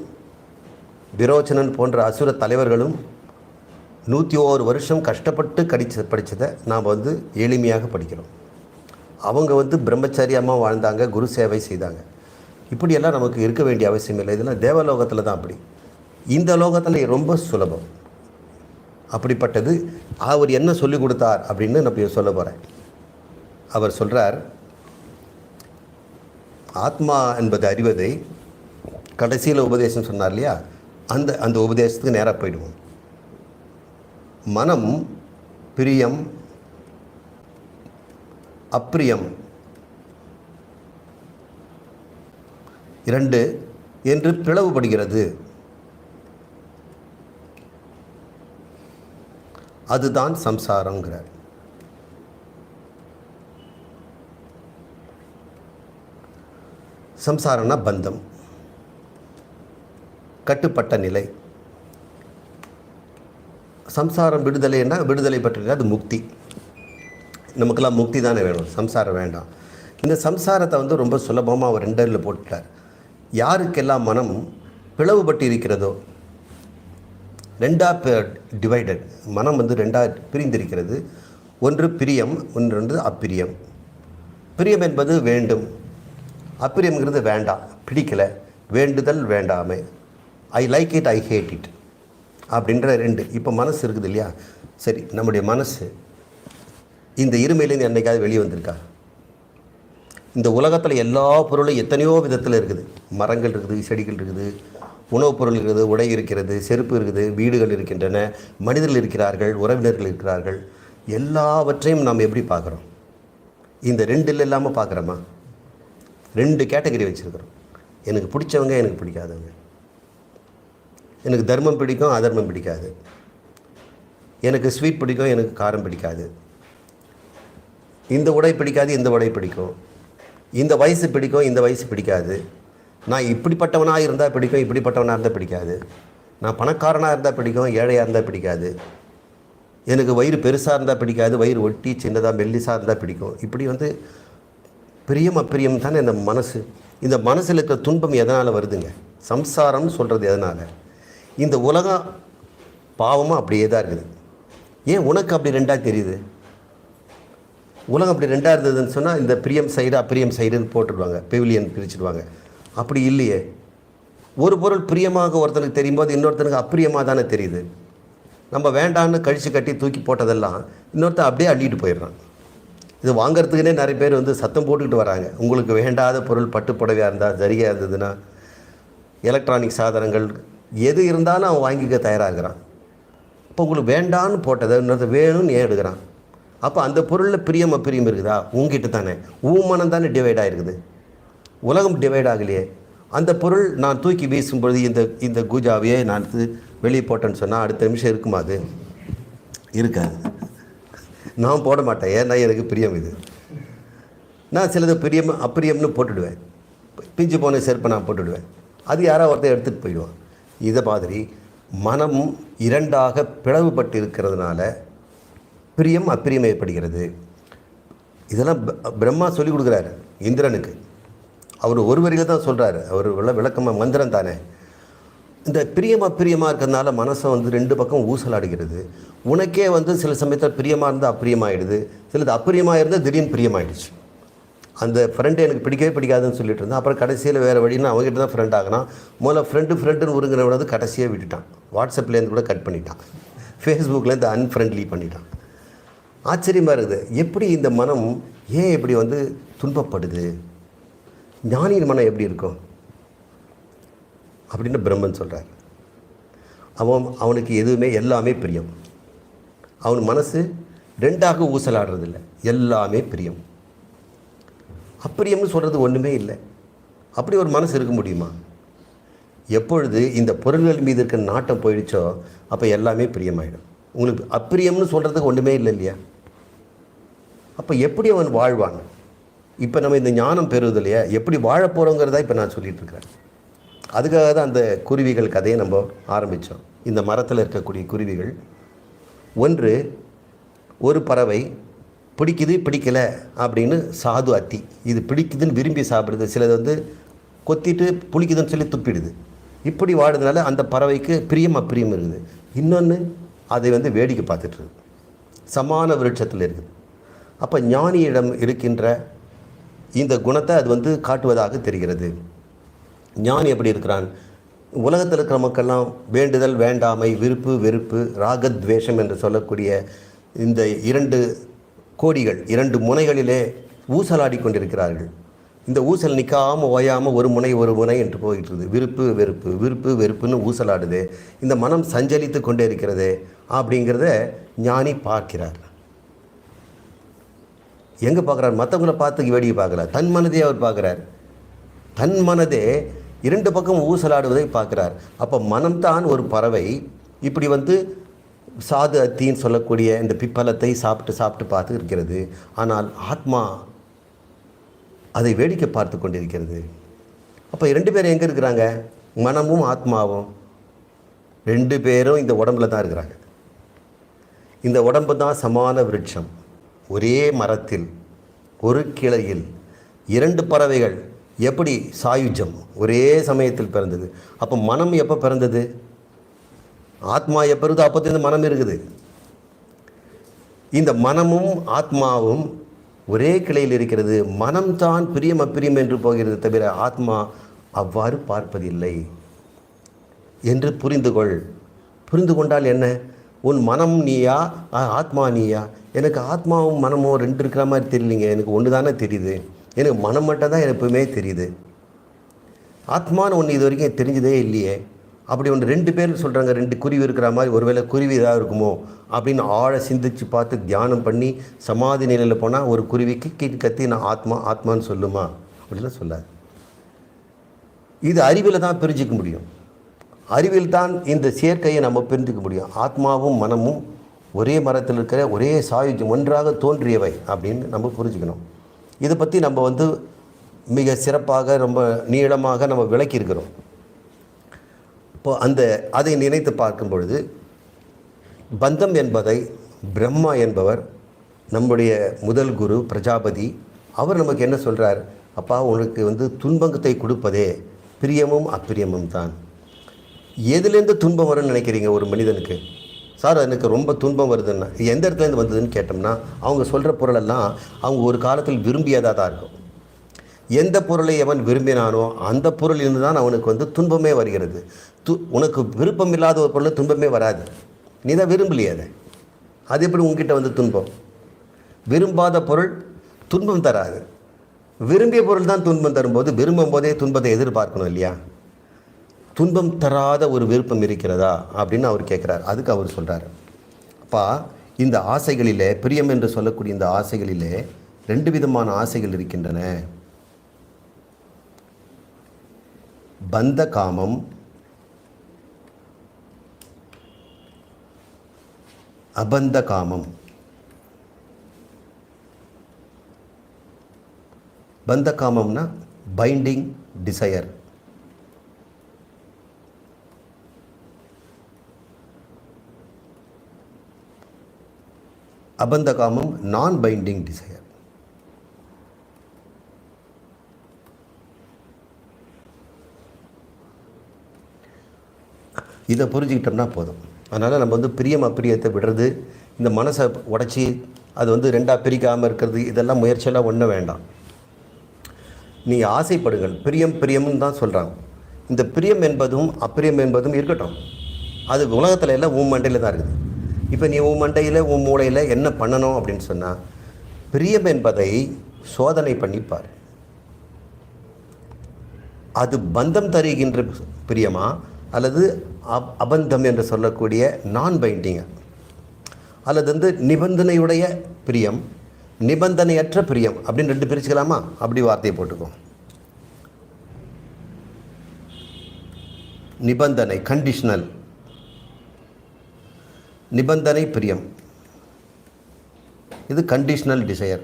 விரோச்சனன் போன்ற அசுர தலைவர்களும் 101 வருஷம் கஷ்டப்பட்டு படித்ததை நாம் வந்து எளிமையாக படிக்கிறோம். அவங்க வந்து பிரம்மச்சரியமாக வாழ்ந்தாங்க, குரு சேவை செய்தாங்க. இப்படியெல்லாம் நமக்கு இருக்க வேண்டிய அவசியம் இல்லை. இதெல்லாம் தேவலோகத்தில் தான் அப்படி. இந்த லோகத்தில் ரொம்ப சுலபம். அப்படிப்பட்டது அவர் என்ன சொல்லிக் கொடுத்தார் அப்படின்னு நான் சொல்ல போகிறேன். அவர் சொல்கிறார், ஆத்மா என்பது அறிவதை கடைசியில் உபதேசம் சொன்னார் இல்லையா, அந்த உபதேசத்துக்கு நேராக போயிடுவோம். மனம் பிரியம் அப்பிரியம் 2 என்று பிளவுபடுகிறது. அதுதான் சம்சாரங்கிறார். சம்சாரம்னா பந்தம், கட்டுப்பட்ட நிலை. சம்சாரம் விடுதலைன்னா விடுதலை பற்றினா அது முக்தி. நமக்கெல்லாம் முக்தி தானே வேணும், சம்சாரம் வேண்டாம். இந்த சம்சாரத்தை வந்து ரொம்ப சுலபமாக அவர் 2 போட்டுட்டார். யாருக்கெல்லாம் மனம் பிளவுபட்டு இருக்கிறதோ, 2 டிவைடட், மனம் வந்து 2 பிரிந்திருக்கிறது. ஒன்று பிரியம், ஒன்று அப்பிரியம். பிரியம் என்பது வேண்டும், அப்பிரியம்ங்கிறது வேண்டாம், பிடிக்கலை, வேண்டுதல் வேண்டாமை, I like it, I hate it அப்படின்ற 2. இப்போ மனசு இருக்குது இல்லையா, சரி நம்முடைய மனசு இந்த இருமையிலேருந்து என்னைக்காவது வெளியே வந்திருக்கா? இந்த உலகத்தில் எல்லா பொருளும் எத்தனையோ விதத்தில் இருக்குது. மரங்கள் இருக்குது, செடிகள் இருக்குது, உணவுப் பொருள் இருக்குது, உடை இருக்கிறது, செருப்பு இருக்குது, வீடுகள் இருக்கின்றன, மனிதர்கள் இருக்கிறார்கள், உறவினர்கள் இருக்கிறார்கள். எல்லாவற்றையும் நாம் எப்படி பார்க்குறோம்? இந்த 2 இல்லாமல் பார்க்குறோமா? 2 கேட்டகரி வச்சுருக்கிறோம். எனக்கு பிடிச்சவங்க, எனக்கு பிடிக்காதவங்க. எனக்கு தர்மம் பிடிக்கும், அதர்மம் பிடிக்காது. எனக்கு ஸ்வீட் பிடிக்கும், எனக்கு காரம் பிடிக்காது. இந்த உடை பிடிக்காது, இந்த உடை பிடிக்கும். இந்த வயசு பிடிக்கும், இந்த வயசு பிடிக்காது. நான் இப்படிப்பட்டவனாக இருந்தால் பிடிக்கும், இப்படிப்பட்டவனாக இருந்தால் பிடிக்காது. நான் பணக்காரனாக இருந்தால் பிடிக்கும், ஏழையாக இருந்தால் பிடிக்காது. எனக்கு வயிறு பெருசாக இருந்தால் பிடிக்காது, வயிறு ஒட்டி சின்னதாக மெல்லிசாக இருந்தால் பிடிக்கும். இப்படி பிரியம் அப்பிரியம் தானே இந்த மனசு. இந்த மனசில் இருக்கிற துன்பம் எதனால் வருதுங்க? சம்சாரம்னு சொல்கிறது எதனால்? இந்த உலகம் பாவமாக அப்படியே தான் இருக்குது. ஏன் உனக்கு அப்படி 2ஆக தெரியுது? உலகம் அப்படி 2ஆக இருந்ததுன்னு சொன்னால் இந்த பிரியம் சைடு அப்பிரியம் சைடுன்னு போட்டுடுவாங்க, பெவிலியன் பிரிச்சுடுவாங்க. அப்படி இல்லையே. ஒரு பொருள் பிரியமாக ஒருத்தனுக்கு தெரியும் போது இன்னொருத்தனுக்கு அப்பிரியமாக தானே தெரியுது. நம்ம வேண்டான்னு கழிச்சு கட்டி தூக்கி போட்டதெல்லாம் இன்னொருத்தன் அப்படியே அள்ளிட்டு போயிடுறான். இது வாங்கிறதுக்குன்னே நிறைய பேர் சத்தம் போட்டுக்கிட்டு வராங்க. உங்களுக்கு வேண்டாத பொருள் பட்டு புடவையாக இருந்தால், ஜரிகையாக இருந்ததுன்னா, எலக்ட்ரானிக் சாதனங்கள் எது இருந்தாலும் அவன் வாங்கிக்க தயாராகிறான். அப்போ உங்களுக்கு வேண்டான்னு போட்டதை இன்னொருத்த வேணும்னு ஏன் எடுக்கிறான்? அப்போ அந்த பொருளில் பிரியம் அப்பிரியம் இருக்குதா? உங்ககிட்ட தானே. மனம் தானே டிவைட் ஆகிருக்குது. உலகம் டிவைட் ஆகலையே. அந்த பொருள் நான் தூக்கி வீசும்பொழுது இந்த கூஜாவையே நான் வெளியே போட்டேன்னு சொன்னால் அடுத்த நிமிஷம் இருக்குமா? அது இருக்காது. நான் போட மாட்டேன். ஏன்னா எனக்கு பிரியம் இது. நான் சிலது பிரியம் அப்பிரியம்னு போட்டுடுவேன். பிஞ்சு போன செருப்பை நான் போட்டுடுவேன். அது யாராவது ஒருத்தர் எடுத்துகிட்டு போயிடுவான். இதை மாதிரி மனம் 2ஆக பிளவுபட்டு இருக்கிறதுனால பிரியம் அப்பிரியம் ஏற்படுகிறது. இதெல்லாம் பிரம்மா சொல்லிக் கொடுக்குறாரு இந்திரனுக்கு. அவர் ஒரு வரியில் தான் சொல்கிறாரு. அவர் விளக்கமாக மந்திரம் தானே. இந்த பிரியம் அப்பிரியமாக இருக்கிறதுனால மனசை 2 பக்கம் ஊசலாடுகிறது. உனக்கே சில சமயத்தில் பிரியமாக இருந்தால் அப்பிரியமாகிடுது, சிலது அப்பிரியமாக இருந்தால் திடீர்னு பிரியமாகிடுச்சு. அந்த ஃப்ரெண்டு எனக்கு பிடிக்கவே பிடிக்காதுன்னு சொல்லிட்டு இருந்தேன். அப்புறம் கடைசியில் வேறு வழின்னா அவங்ககிட்ட தான் ஃப்ரெண்ட் ஆகினான். முதல்ல ஃப்ரெண்டுன்னு உருங்கினவனது கடைசியாக விட்டுட்டான். வாட்ஸ்அப்லேருந்து கூட கட் பண்ணிட்டான். ஃபேஸ்புக்லேருந்து அன்ஃப்ரெண்ட்லி பண்ணிட்டான். ஆச்சரியமாக இருக்குது. எப்படி இந்த மனம் ஏன் இப்படி துன்பப்படுது? ஞானியின் மனம் எப்படி இருக்கும் அப்படின்னு பிரம்மன் சொல்கிறார். அவனுக்கு எதுவுமே எல்லாமே பிரியம். அவன் மனசு 2ஆக ஊசலாடுறதில்லை, எல்லாமே பிரியம். அப்பிரியம்னு சொல்கிறது ஒன்றுமே இல்லை. அப்படி ஒரு மனசு இருக்க முடியுமா? எப்பொழுது இந்த பொருள்கள் மீது இருக்கிற நாட்டம் போயிடுச்சோ அப்போ எல்லாமே பிரியமாயிடும். உங்களுக்கு அப்பிரியம்னு சொல்கிறதுக்கு ஒன்றுமே இல்லை இல்லையா? அப்போ எப்படி அவன் வாழ்வான்? இப்போ நம்ம இந்த ஞானம் பெறுவது இல்லையா, எப்படி வாழ போகிறோங்கிறதா இப்போ நான் சொல்லிகிட்டு இருக்கிறேன். அதுக்காக தான் அந்த குருவிகள் கதையை நம்ம ஆரம்பித்தோம். இந்த மரத்தில் இருக்கக்கூடிய குருவிகள், ஒரு பறவை பிடிக்குது பிடிக்கலை அப்படின்னு சாது அத்தி, இது பிடிக்குதுன்னு விரும்பி சாப்பிடுது, சிலது கொத்திட்டு புளிக்குதுன்னு சொல்லி துப்பிடுது. இப்படி வாடுறதுனால அந்த பறவைக்கு பிரியம் அப்பிரியம் இருக்குது. இன்னொன்று அதை வேடிக்கை பார்த்துட்ருக்கு. சமான விருட்சத்தில் இருக்குது. அப்போ ஞானியிடம் இருக்கின்ற இந்த குணத்தை அது காட்டுவதாக தெரிகிறது. ஞானி எப்படி இருக்கிறான்? உலகத்தில் இருக்கிற மக்கள்லாம் வேண்டுதல் வேண்டாமை, விருப்பு வெறுப்பு, ராகத்வேஷம் என்று சொல்லக்கூடிய இந்த 2 கோடிகள், 2 முனைகளிலே ஊசலாடி கொண்டிருக்கிறார்கள். இந்த ஊசல் நிற்காமல் ஓயாமல் ஒரு முனை என்று போயிட்டுருது. விருப்பு வெறுப்பு விருப்பு வெறுப்புன்னு ஊசலாடுது. இந்த மனம் சஞ்சலித்து கொண்டே இருக்கிறது அப்படிங்கிறத ஞானி பார்க்கிறார். எங்கே பார்க்குறார்? மற்றவங்கள பார்த்து வேடிக்கை பார்க்கல, தன் மனதே அவர் பார்க்குறார். தன் மனதே 2 பக்கம் ஊசலாடுவதை பார்க்குறார். அப்போ மனம்தான் ஒரு பறவை இப்படி சாது அத்தின்னு சொல்லக்கூடிய இந்த பிப்பலத்தை சாப்பிட்டு பார்த்து இருக்கிறது. ஆனால் ஆத்மா அதை வேடிக்கை பார்த்து கொண்டிருக்கிறது. அப்போ 2 பேரும் எங்கே இருக்கிறாங்க? மனமும் ஆத்மாவும் 2 பேரும் இந்த உடம்புல தான் இருக்கிறாங்க. இந்த உடம்பு தான் சமான விருட்சம். ஒரே மரத்தில் ஒரு கிளையில் 2 பறவைகள் எப்படி சாயுஜம் ஒரே சமயத்தில் பிறந்தது. அப்போ மனம் எப்போ பிறந்தது? ஆத்மா எப்போ இருந்தோ அப்போது மனம் இருக்குது. இந்த மனமும் ஆத்மாவும் ஒரே கிளையில் இருக்கிறது. மனம்தான் பிரியம் அப்பிரியம் என்று போகிறது தவிர ஆத்மா அவ்வாறு பார்ப்பதில்லை என்று புரிந்து கொண்டால் என்ன? உன் மனம் நீயா, ஆத்மா நீயா? எனக்கு ஆத்மாவும் மனமும் 2 இருக்கிற மாதிரி தெரியலிங்க, எனக்கு ஒன்று தானே தெரியுது. எனக்கு மனம் மட்டும் தான் எனக்கு எப்பவுமே தெரியுது, ஆத்மான்னு ஒன்று இது வரைக்கும் தெரிஞ்சதே இல்லையே. அப்படி ஒன்று 2 பேர் சொல்கிறாங்க, 2 குருவி இருக்கிற மாதிரி, ஒருவேளை குருவி ஏதாவது இருக்குமோ அப்படின்னு ஆழ சிந்திச்சு பார்த்து தியானம் பண்ணி சமாதி நிலையில் போனால் ஒரு குருவிக்கு கீட்டு கத்தி நான் ஆத்மா ஆத்மான்னு சொல்லுமா அப்படிலாம் சொல்லாது. இது அறிவில் தான் பிரிஞ்சிக்க முடியும். அறிவில் தான் இந்த சேர்க்கையை நம்ம பிரிஞ்சிக்க முடியும். ஆத்மாவும் மனமும் ஒரே மரத்தில் இருக்கிற ஒரே சாயுஜம், ஒன்றாக தோன்றியவை அப்படின்னு நம்ம புரிஞ்சுக்கணும். இதை பற்றி நம்ம மிக சிறப்பாக ரொம்ப நீளமாக நம்ம விளக்கியிருக்கிறோம். இப்போ அதை நினைத்து பார்க்கும் பொழுது பந்தம் என்பதை பிரம்மா என்பவர், நம்முடைய முதல் குரு பிரஜாபதி, அவர் நமக்கு என்ன சொல்கிறார்? அப்பா, உனக்கு துன்பத்தை கொடுப்பதே பிரியமும் அப்பிரியமும் தான். எதுலேருந்து துன்பம் வரும்னு நினைக்கிறீங்க ஒரு மனிதனுக்கு? சார், எனக்கு ரொம்ப துன்பம் வருதுன்னா எந்த இடத்துலேருந்து வந்ததுன்னு கேட்டோம்னா, அவங்க சொல்கிற பொருளெல்லாம் அவங்க ஒரு காலத்தில் விரும்பியதாக தான் இருக்கும். எந்த பொருளை அவன் விரும்பினானோ அந்த பொருளிலிருந்து தான் அவனுக்கு துன்பமே வருகிறது. உனக்கு விருப்பம் இல்லாத ஒரு பொருள் துன்பமே வராது. நீ தான் விரும்பலையே அதை. அது எப்படி உங்ககிட்ட துன்பம்? விரும்பாத பொருள் துன்பம் தராது. விரும்பிய பொருள் தான் துன்பம் தரும்போது, விரும்பும் போதே துன்பத்தை எதிர்பார்க்கணும் இல்லையா? துன்பம் தராத ஒரு விருப்பம் இருக்கிறதா அப்படின்னு அவர் கேட்குறார். அதுக்கு அவர் சொல்கிறார், அப்பா, இந்த ஆசைகளிலே, பிரியம் என்று சொல்லக்கூடிய இந்த ஆசைகளிலே 2 விதமான ஆசைகள் இருக்கின்றன. பந்த காமம், அபந்த காமம். பந்த காமம்னா பைண்டிங் டிசையர். அபந்த காமம் நான் பைண்டிங் டிசையர். இதை புரிஞ்சுக்கிட்டோம்னா போதும். அதனால் நம்ம பிரியம் அப்பிரியத்தை விடுறது, இந்த மனசை உடச்சி அது 2ஆக பிரிக்காமல் இருக்கிறது, இதெல்லாம் முயற்சியெல்லாம் ஒன்றும் வேண்டாம். நீ ஆசைப்படுங்கள். பிரியம்னு தான் சொல்கிறாங்க. இந்த பிரியம் என்பதும் அப்பிரியம் என்பதும் இருக்கட்டும், அது உலகத்தில் எல்லாம் உன் மண்டையில் தான் இருக்குது. இப்போ நீ உன் மண்டையில் உன் மூளையில் என்ன பண்ணணும் அப்படின்னு சொன்னால், பிரியம் என்பதை சோதனை பண்ணிப்பார். அது பந்தம் தருகின்ற பிரியமா அல்லது அபந்தம் என்று சொல்லக்கூடிய நான் பைண்டிங்க, அல்லது நிபந்தனையுடைய பிரியம், நிபந்தனையற்ற பிரியம் அப்படின்னு 2 பிரிச்சுக்கலாமா? அப்படி வார்த்தையை போட்டுக்கோ. நிபந்தனை, கண்டிஷனல், நிபந்தனை பிரியம், இது கண்டிஷனல் டிசையர்.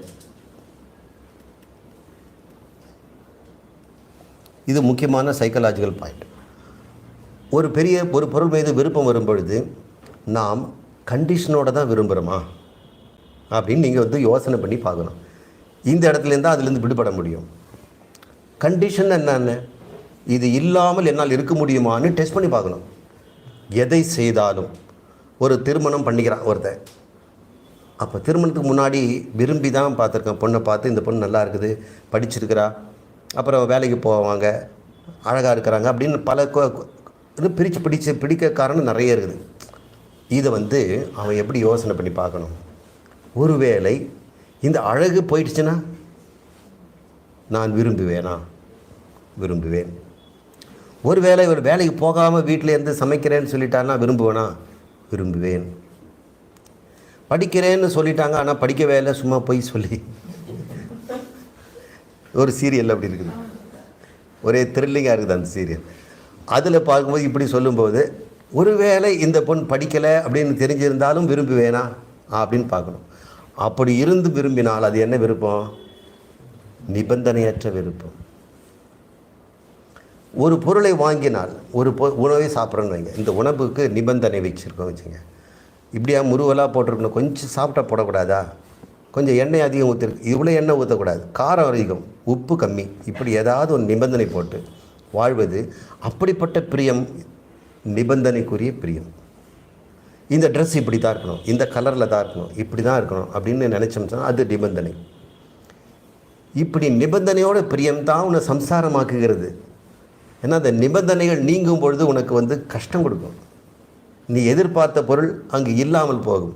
இது முக்கியமான சைக்காலஜிக்கல் பாயிண்ட். ஒரு பொருள் மீது விருப்பம் வரும் பொழுது நாம் கண்டிஷனோடு தான் விரும்புகிறோமா அப்படின்னு நீங்கள் யோசனை பண்ணி பார்க்கணும். இந்த இடத்துலேருந்து அதுலேருந்து விடுபட முடியும். கண்டிஷன் என்னென்ன? இது இல்லாமல் என்னால் இருக்க முடியுமான்னு டெஸ்ட் பண்ணி பார்க்கணும். எதை செய்தாலும் ஒரு திருமணம் பண்ணிக்கிறான் ஒருத்தன், அப்போ திருமணத்துக்கு முன்னாடி விரும்பி தான் பார்த்துருக்கேன், பொண்ணை பார்த்து இந்த பொண்ணு நல்லா இருக்குது, படிச்சிருக்கிறா, அப்புறம் வேலைக்கு போவாங்க, அழகாக இருக்கிறாங்க அப்படின்னு பல இது பிடிக்க காரணம் நிறைய இருக்குது. இதை அவன் எப்படி யோசனை பண்ணி பார்க்கணும்? ஒருவேளை இந்த அழகு போயிடுச்சுன்னா நான் விரும்புவேனா? விரும்புவேன். ஒருவேளை ஒரு வேலைக்கு போகாமல் வீட்டில் இருந்து சமைக்கிறேன்னு சொல்லிட்டான்னா விரும்புவேனா? விரும்புவேன். படிக்கிறேன்னு சொல்லிட்டாங்க, ஆனால் படிக்கவே இல்லை, சும்மா போய் சொல்லி ஒரு சீரியல் அப்படி இருக்குது, ஒரே த்ரில்லிங்காக இருக்குது அந்த சீரியல். அதில் பார்க்கும்போது இப்படி சொல்லும்போது, ஒருவேளை இந்த பொண்ணு படிக்கலை அப்படின்னு தெரிஞ்சிருந்தாலும் விரும்புவேனா அப்படின்னு பார்க்கணும். அப்படி இருந்து விரும்பினால் அது என்ன விருப்பம்? நிபந்தனையற்ற விருப்பம். ஒரு பொருளை வாங்கினால், ஒரு உணவை சாப்பிட்றோன்னு வைங்க, இந்த உணவுக்கு நிபந்தனை வச்சுருக்கோம் வச்சுங்க, இப்படியா முருவலாக போட்டிருக்கணும், கொஞ்சம் சாப்பிட்டா போடக்கூடாதா, கொஞ்சம் எண்ணெய் அதிகம் ஊற்றிருக்கு, இவ்வளோ எண்ணெய் ஊற்றக்கூடாது, காரம் அதிகம், உப்பு கம்மி, இப்படி ஏதாவது ஒரு நிபந்தனை போட்டு வாழ்வது. அப்படிப்பட்ட பிரியம் நிபந்தனைக்குரிய பிரியம். இந்த ட்ரெஸ் இப்படி தான் இருக்கணும், இந்த கலரில் தான் இருக்கணும், இப்படி தான் இருக்கணும் அப்படின்னு நினச்சோம்னா அது நிபந்தனை. இப்படி நிபந்தனையோட பிரியம்தான் உன்னை சம்சாரமாக்குகிறது. ஏன்னா அந்த நிபந்தனைகள் நீங்கும் பொழுது உனக்கு கஷ்டம் கொடுக்கும். நீ எதிர்பார்த்த பொருள் அங்கு இல்லாமல் போகும்.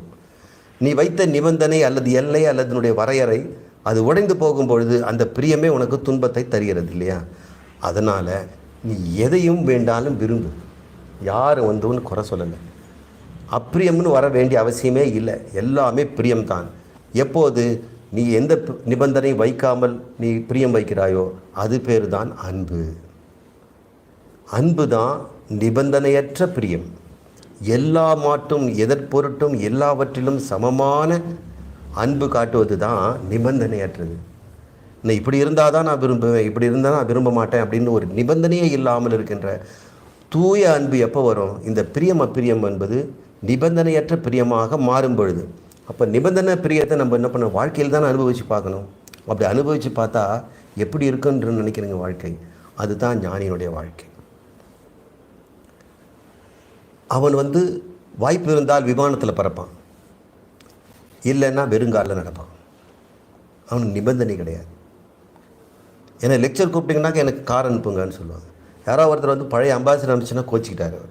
நீ வைத்த நிபந்தனை அல்லது எல்லை அல்லது வரையறை அது உடைந்து போகும்பொழுது அந்த பிரியமே உனக்கு துன்பத்தை தருகிறது இல்லையா? அதனால் நீ எதையும் வேண்டாலும் விரும்பு. யாரும் ஒன்று குறை சொல்லலை. அப்பிரியம்னு வர வேண்டிய அவசியமே இல்லை. எல்லாமே பிரியம்தான். எப்போது நீ எந்த நிபந்தனை வைக்காமல் நீ பிரியம் வைக்கிறாயோ அது பேர் தான் அன்பு. அன்பு தான் நிபந்தனையற்ற பிரியம். எல்லா மாட்டும் எதற்பொருட்டும் எல்லாவற்றிலும் சமமான அன்பு காட்டுவது தான் நிபந்தனையற்றது. நான் இப்படி இருந்தால் தான் நான் விரும்புவேன், இப்படி இருந்தால் நான் விரும்ப மாட்டேன் அப்படின்னு ஒரு நிபந்தனையே இல்லாமல் இருக்கின்ற தூய அன்பு எப்போ வரும்? இந்த பிரியம் அப்பிரியம் என்பது நிபந்தனையற்ற பிரியமாக மாறும் பொழுது. அப்போ நிபந்தனை பிரியத்தை நம்ம என்ன பண்ண வாழ்க்கையில் தான் அனுபவித்து பார்க்கணும். அப்படி அனுபவித்து பார்த்தா எப்படி இருக்குன்னு நினைக்கிறீங்க வாழ்க்கை? அதுதான் ஞானியினுடைய வாழ்க்கை. அவன் வாய்ப்பு இருந்தால் விமானத்தில் பறப்பான், இல்லைன்னா வெறுங்காலில் நடப்பான். அவனுக்கு நிபந்தனை கிடையாது. ஏன்னா லெக்சர் கூப்பிட்டிங்கன்னாக்க எனக்கு கார் அனுப்புங்கன்னு சொல்லுவாங்க. யாரோ ஒருத்தர் பழைய அம்பாசிடர் அனுப்பிச்சுன்னா கோச்சிக்கிட்டார். அவர்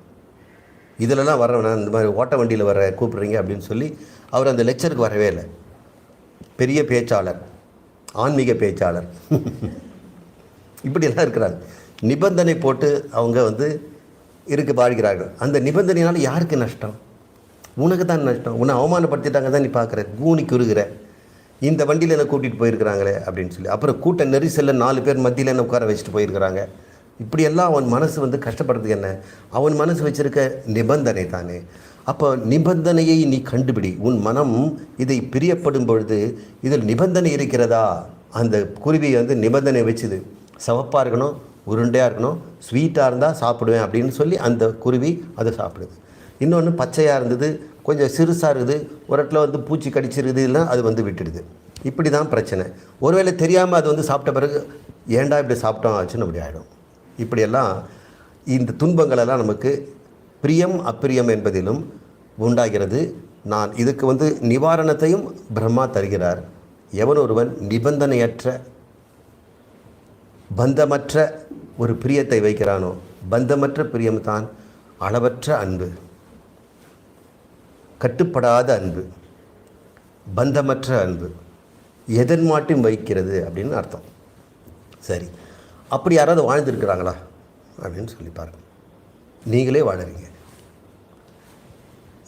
இதிலலாம் வர்றவனா இந்த மாதிரி ஓட்ட வண்டியில் வர கூப்பிட்றீங்க அப்படின்னு சொல்லி அவர் அந்த லெக்சருக்கு வரவே இல்லை. பெரிய பேச்சாளர், ஆன்மீக பேச்சாளர் இப்படியெல்லாம் இருக்கிறாங்க. நிபந்தனை போட்டு அவங்க இருக்க பாடுகிறார்கள். அந்த நிபந்தனையினால் யாருக்கு நஷ்டம்? உனக்கு தான் நஷ்டம். உன்னை அவமானப்படுத்திட்டாங்க தான் நீ பார்க்குற, கூனி குறுகிற. இந்த வண்டியில் என்னை கூட்டிகிட்டு போயிருக்கிறாங்களே அப்படின்னு சொல்லி, அப்புறம் கூட்ட நெரிசலில் 4 பேர் மத்தியில் என்ன உட்கார வச்சுட்டு போயிருக்கிறாங்க. இப்படியெல்லாம் அவன் மனசு கஷ்டப்படுறதுக்கு என்ன? அவன் மனசு வச்சுருக்க நிபந்தனை தானே. அப்போ நிபந்தனையை நீ கண்டுபிடி. உன் மனம் இதை பிரியப்படும் பொழுது இதில் நிபந்தனை இருக்கிறதா? அந்த குருவி நிபந்தனை வச்சுது, சிவப்பாக இருக்கணும், உருண்டையாக இருக்கணும், ஸ்வீட்டாக இருந்தால் சாப்பிடுவேன் அப்படின்னு சொல்லி அந்த குருவி அதை சாப்பிடுது. இன்னொன்று பச்சையாக இருந்தது, கொஞ்சம் சிறுசாக இருக்குது, ஒரு இடத்துல பூச்சி கடிச்சிருக்குது, இல்லை அது விட்டுடுது. இப்படி தான் பிரச்சனை. ஒருவேளை தெரியாமல் அது சாப்பிட்ட பிறகு ஏன்டா இப்படி சாப்பிட்டோம் ஆச்சுன்னு அப்படி ஆகிடும். இப்படியெல்லாம் இந்த துன்பங்களெல்லாம் நமக்கு பிரியம் அப்பிரியம் என்பதிலும் உண்டாகிறது. நான் இதுக்கு நிவாரணத்தையும் பிரம்மா தருகிறார். எவன் ஒருவன் நிபந்தனையற்ற பந்தமற்ற ஒரு பிரியத்தை வைக்கிறானோ, பந்தமற்ற பிரியம்தான் அளவற்ற அன்பு, கட்டுப்படாத அன்பு, பந்தமற்ற அன்பு, எதன் மாட்டும் வைக்கிறது அப்படின்னு அர்த்தம். சரி, அப்படி யாராவது வாழ்ந்துருக்கிறாங்களா அப்படின்னு சொல்லி பாருங்க. நீங்களே வாழறீங்க.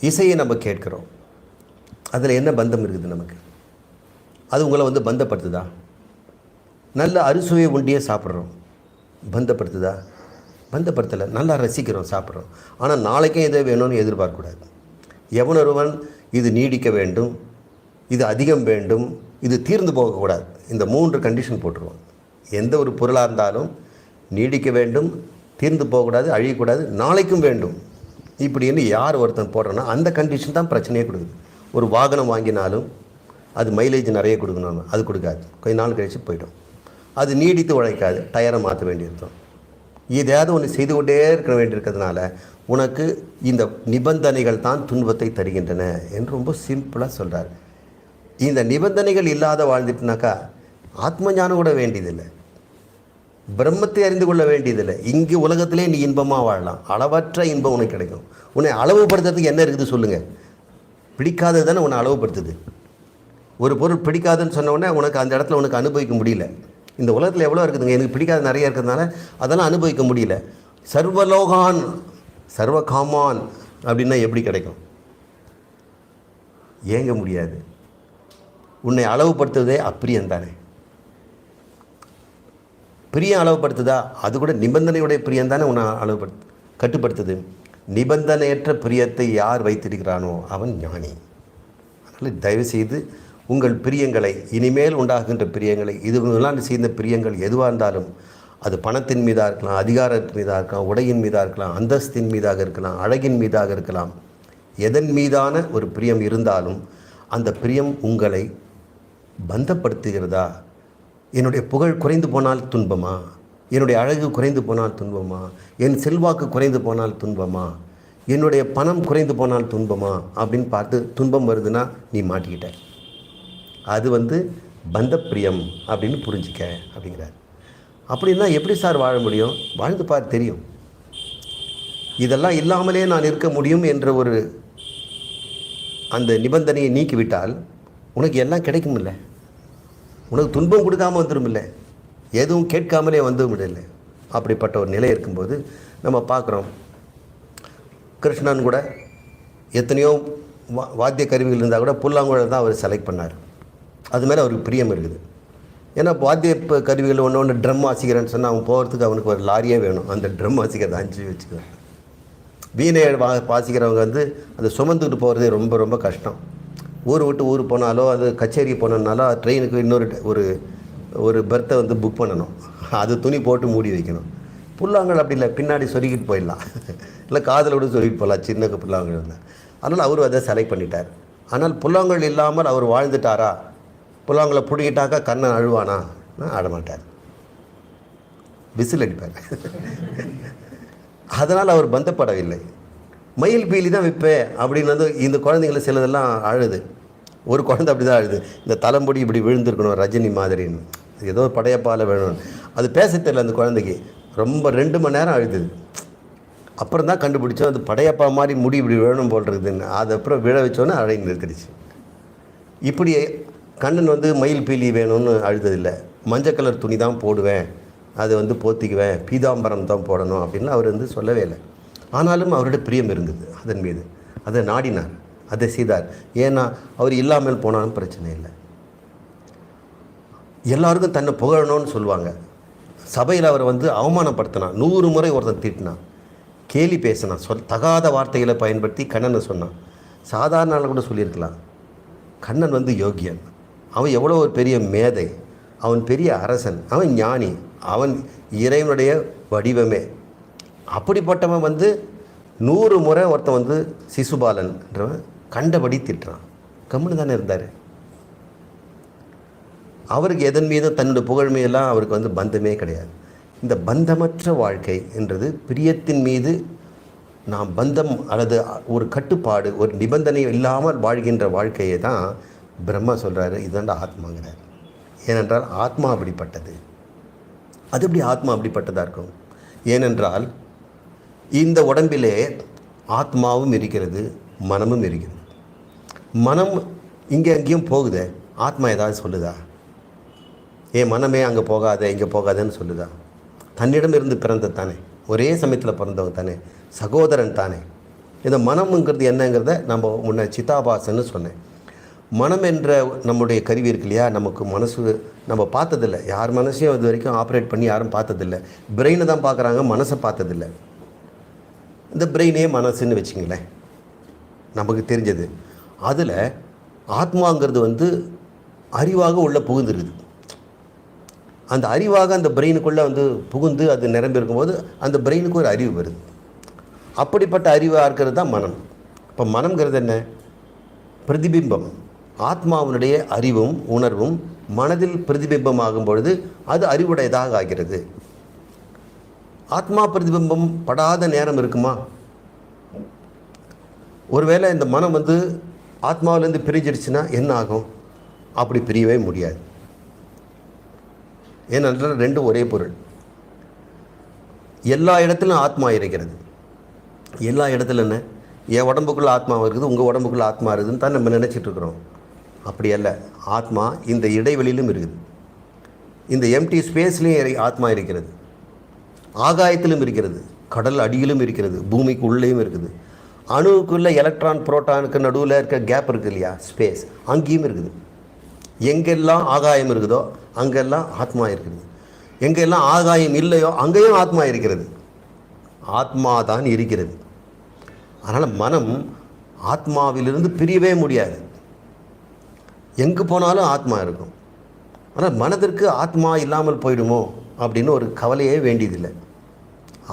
இசையை நம்ம கேட்குறோம், அதில் என்ன பந்தம் இருக்குது நமக்கு? அது உங்களை பந்தப்படுத்துதா? நல்ல அறுசுவை உண்டியே சாப்பிட்றோம், பந்தப்படுத்துதா? பந்தப்படுத்தலை. நல்லா ரசிக்கிறோம், சாப்பிட்றோம். ஆனால் நாளைக்கே எதை வேணும்னு எதிர்பார்க்கக்கூடாது. எவனொருவன் இது நீடிக்க வேண்டும், இது அதிகம் வேண்டும், இது தீர்ந்து போகக்கூடாது, இந்த 3 கண்டிஷன் போட்டுருவோம். எந்த ஒரு பொருளாக இருந்தாலும் நீடிக்க வேண்டும், தீர்ந்து போகக்கூடாது, அழியக்கூடாது, நாளைக்கும் வேண்டும் இப்படின்னு யார் ஒருத்தன் போடுறோன்னா அந்த கண்டிஷன் தான் பிரச்சனையே கொடுக்குது. ஒரு வாகனம் வாங்கினாலும் அது மைலேஜ் நிறைய கொடுக்கணும், அது கொடுக்காது, கொஞ்ச நாள் கழித்து போய்டும். அது நீடித்து உழைக்காது, டயரை மாற்ற வேண்டியிருக்கும். எதையாவது ஒன்று செய்து கொண்டே இருக்க வேண்டியிருக்கிறதுனால உனக்கு இந்த நிபந்தனைகள் தான் துன்பத்தை தருகின்றன என்று ரொம்ப சிம்பிளாக சொல்கிறார். இந்த நிபந்தனைகள் இல்லாத வாழ்ந்துட்டுனாக்கா ஆத்ம ஞானம் கூட வேண்டியதில்லை, பிரம்மத்தை அறிந்து கொள்ள வேண்டியதில்லை. இங்கே உலகத்திலே நீ இன்பமாக வாழலாம், அளவற்ற இன்பம் உனக்கு கிடைக்கும். உன்னை அளவுபடுத்துறதுக்கு என்ன இருக்குது சொல்லுங்கள்? பிடிக்காதது தானே உன்னை அளவுபடுத்துது. ஒரு பொருள் பிடிக்காதுன்னு சொன்ன உடனே உனக்கு அந்த இடத்துல உனக்கு அனுபவிக்க முடியல. இந்த உலகத்தில் எவ்வளோ இருக்குதுங்க, எனக்கு பிடிக்காத நிறைய இருக்கிறதுனால அதெல்லாம் அனுபவிக்க முடியல. சர்வலோகான் சர்வகாமான் அப்படின்னா எப்படி கிடைக்கும்? ஏங்க முடியாது. உன்னை அளவுபடுத்துவதே அப்பிரியம் தானே. பிரியம் அளவுபடுத்துதா? அது கூட நிபந்தனையுடைய பிரியம் தானே உன்னை கட்டுப்படுத்துது. நிபந்தனையற்ற பிரியத்தை யார் வைத்திருக்கிறானோ அவன் ஞானி. அதனால் தயவுசெய்து உங்கள் பிரியங்களை, இனிமேல் உண்டாகின்ற பிரியங்களை, இதுவெல்லாம் செய்த பிரியங்கள் எதுவாக இருந்தாலும், அது பணத்தின் மீதாக இருக்கலாம், அதிகாரத்தின் மீதாக இருக்கலாம், உடையின் மீதாக இருக்கலாம், அந்தஸ்தின் மீதாக இருக்கலாம், அழகின் மீதாக இருக்கலாம், எதன் மீதான ஒரு பிரியம் இருந்தாலும் அந்த பிரியம் உங்களை பந்தப்படுத்துகிறதா? என்னுடைய புகழ் குறைந்து போனால் துன்பமா? என்னுடைய அழகு குறைந்து போனால் துன்பமா? என் செல்வாக்கு குறைந்து போனால் துன்பமா? என்னுடைய பணம் குறைந்து போனால் துன்பமா? அப்படின்னு பார்த்து துன்பம் வருதுன்னா நீ மாட்டிக்கிட்ட. அது பந்த பிரியம் அப்படின்னு புரிஞ்சிக்க அப்படிங்கிறார். அப்படின்னா எப்படி சார் வாழ முடியும்? வாழ்ந்து பார், தெரியும். இதெல்லாம் இல்லாமலே நான் இருக்க முடியும் என்ற ஒரு அந்த நிபந்தனையை நீக்கிவிட்டால் உனக்கு எல்லாம் கிடைக்குமில்ல. உனக்கு துன்பம் கொடுக்காமல் வந்துடும் இல்லை, எதுவும் கேட்காமலே வந்துடும் இல்லை. அப்படிப்பட்ட ஒரு நிலை இருக்கும்போது நம்ம பார்க்குறோம், கிருஷ்ணன் கூட எத்தனையோ வாத்திய கருவிகள் இருந்தால் கூட புல்லாங்குழல் தான் அவர் செலக்ட் பண்ணார். அது மேலே அவருக்கு பிரியம் இருக்குது. ஏன்னா வாத்திய கருவிகள் ஒன்று ஒன்று ட்ரம் வாசிக்கிறேன்னு சொன்னால் அவன் போகிறதுக்கு அவனுக்கு ஒரு லாரியே வேணும், அந்த ட்ரம் வாசிக்கிறத 5 வச்சுக்குவேன். வீணை வாசிக்கிறவங்க வந்து அதை சுமந்துக்கிட்டு போகிறதே ரொம்ப ரொம்ப கஷ்டம். ஊர் விட்டு ஊர் போனாலோ அது கச்சேரி போனோம்னாலோ ட்ரெயினுக்கு இன்னொரு ஒரு பெர்த்தை வந்து புக் பண்ணணும், அது துணி போட்டு மூடி வைக்கணும். புல்லாங்கல் அப்படி இல்லை, பின்னாடி சொருகிட்டு போயிடலாம், இல்லை காதில் விட சொல்லிட்டு போகலாம் சின்ன புல்லாங்கல் இருந்தால். அதனால் அவரும் அதை செலக்ட் பண்ணிட்டார். ஆனால் புல்லாங்கல் இல்லாமல் அவர் வாழ்ந்துட்டாரா? புல்லாங்கலை பிடிக்கிட்டாக்கா கண்ணன் அழுவானா? ஆடமாட்டார், விசில் அடிப்பார். அதனால் அவர் பந்தப்படவில்லை. மயில் பீலி தான் விற்பேன் அப்படின்னு வந்து இந்த குழந்தைங்கள சிலதெல்லாம் அழுது. ஒரு குழந்தை அப்படி தான் அழுது, இந்த தலைமுடி இப்படி விழுந்திருக்கணும் ரஜினி மாதிரின்னு, ஏதோ படையப்பால் வேணும். அது பேச தெரியல அந்த குழந்தைக்கு, ரொம்ப 2 மணி நேரம் அழுதுது. அப்புறம் தான் கண்டுபிடிச்சோம் அது படையப்பா மாதிரி முடி இப்படி வேணும் போல் இருக்குதுன்னு. அது அப்புறம் விழ வச்சோன்னே அழகி நிறுத்திடுச்சு. இப்படி கண்ணன் வந்து மயில் பீலி வேணும்னு அழுததில்லை, மஞ்சள் கலர் துணி தான் போடுவேன், அதை வந்து போத்திக்குவேன், பீதாம்பரம் தான் போடணும் அப்படின்னு அவர் வந்து சொல்லவே இல்லை. ஆனாலும் அவருடைய பிரியம் இருந்தது அதன் மீது, அதை நாடினார், அதை செய்தார். ஏன்னா அவர் இல்லாமல் போனாலும் பிரச்சனை இல்லை. எல்லாருக்கும் தன்னை புகழணும்னு சொல்லுவாங்க. சபையில் அவர் வந்து அவமானப்படுத்தினான், 100 முறை ஒருத்தன் திட்டினான், கேலி பேசினான், தகாத வார்த்தைகளை பயன்படுத்தி கண்ணனை சொன்னான். சாதாரண நாளில் கூட சொல்லியிருக்கலாம். கண்ணன் வந்து யோகியன், அவன் எவ்வளோ ஒரு பெரிய மேதை, அவன் பெரிய அரசன், அவன் ஞானி, அவன் இறைவனுடைய வடிவமே. அப்படிப்பட்டவன் வந்து 100 முறை ஒருத்தன் வந்து சிசுபாலன்றவன் கண்டபடி திட்டுறான், கம்முன்னு தானே இருந்தார். அவருக்கு எதன் மீதும் தன்னுடைய புகழ்மையெல்லாம் அவருக்கு வந்து பந்தமே கிடையாது. இந்த பந்தமற்ற வாழ்க்கை என்றது பிரியத்தின் மீது நாம் பந்தம் அல்லது ஒரு கட்டுப்பாடு, ஒரு நிபந்தனை இல்லாமல் வாழ்கின்ற வாழ்க்கையை தான் பிரம்மா சொல்கிறாரு, இதுதான்டா ஆத்மாங்கிறார். ஏனென்றால் ஆத்மா அப்படிப்பட்டது. அது எப்படி ஆத்மா அப்படிப்பட்டதாக இருக்கும்? ஏனென்றால் இந்த உடம்பிலே ஆத்மாவும் இருக்கிறது, மனமும் இருக்கிறது. மனம் இங்கே அங்கேயும் போகுதே, ஆத்மா ஏதாவது சொல்லுதா? ஏன் மனமே அங்கே போகாத இங்கே போகாதன்னு சொல்லுதா? தன்னிடம் இருந்து பிறந்தது தானே, ஒரே சமயத்தில் பிறந்தவங்க தானே, சகோதரன் தானே. இந்த மனம்ங்கிறது என்னங்கிறத நம்ம முன்ன சித்தாபாசன்னு சொன்னேன். மனம் என்ற நம்முடைய கருவி இருக்கு இல்லையா, நமக்கு மனசு நம்ம பார்த்ததில்லை, யார் மனசையும் இது வரைக்கும் ஆப்ரேட் பண்ணி யாரும் பார்த்ததில்லை. பிரெயினை தான் பார்க்குறாங்க, மனசை பார்த்ததில்லை. இந்த பிரெயினே மனசுன்னு வச்சுங்களேன், நமக்கு தெரிஞ்சது. அதில் ஆத்மாங்கிறது வந்து அறிவாக உள்ளே புகுந்துருக்குது. அந்த அறிவாக அந்த பிரெயினுக்குள்ளே வந்து புகுந்து அது நிரம்பி இருக்கும்போது அந்த பிரெயினுக்கு ஒரு அறிவு வருது. அப்படிப்பட்ட அறிவாக இருக்கிறது தான் மனம். இப்போ மனம்ங்கிறது என்ன? பிரதிபிம்பம். ஆத்மாவினுடைய அறிவும் உணர்வும் மனதில் பிரதிபிம்பம் ஆகும் பொழுது அது அறிவுடையதாக ஆகிறது. ஆத்மா பிரதிபிம்பம் படாத நேரம் இருக்குமா? ஒருவேளை இந்த மனம் வந்து ஆத்மாவிலேருந்து பிரிஞ்சிருச்சுன்னா என்ன ஆகும்? அப்படி பிரியவே முடியாது. ஏனென்றால் ரெண்டும் ஒரே பொருள். எல்லா இடத்துலையும் ஆத்மா இருக்கிறது. எல்லா இடத்துல என்ன, என் உடம்புக்குள்ளே ஆத்மா இருக்குது, உங்கள் உடம்புக்குள்ளே ஆத்மா இருக்குதுன்னு தான் நம்ம நினச்சிட்ருக்குறோம். அப்படி அல்ல. ஆத்மா இந்த இடைவெளியிலும் இருக்குது, இந்த எம்டி ஸ்பேஸ்லேயும் ஆத்மா இருக்கிறது, ஆகாயத்திலும் இருக்கிறது, கடல் அடியிலும் இருக்கிறது, பூமிக்கு உள்ளேயும் இருக்குது. அணுவுக்குள்ளே எலக்ட்ரான் புரோட்டானுக்கு நடுவில் இருக்க கேப் இருக்குது இல்லையா, ஸ்பேஸ், அங்கேயும் இருக்குது. எங்கெல்லாம் ஆகாயம் இருக்குதோ அங்கெல்லாம் ஆத்மா இருக்குது, எங்கெல்லாம் ஆகாயம் இல்லையோ அங்கேயும் ஆத்மா இருக்கிறது. ஆத்மா தான் இருக்கிறது. அதனால் மனம் ஆத்மாவிலிருந்து பிரியவே முடியாது, எங்கே போனாலும் ஆத்மா இருக்கும். ஆனால் மனதிற்கு ஆத்மா இல்லாமல் போயிடுமோ அப்படின்னு ஒரு கவலையே வேண்டியதில்லை.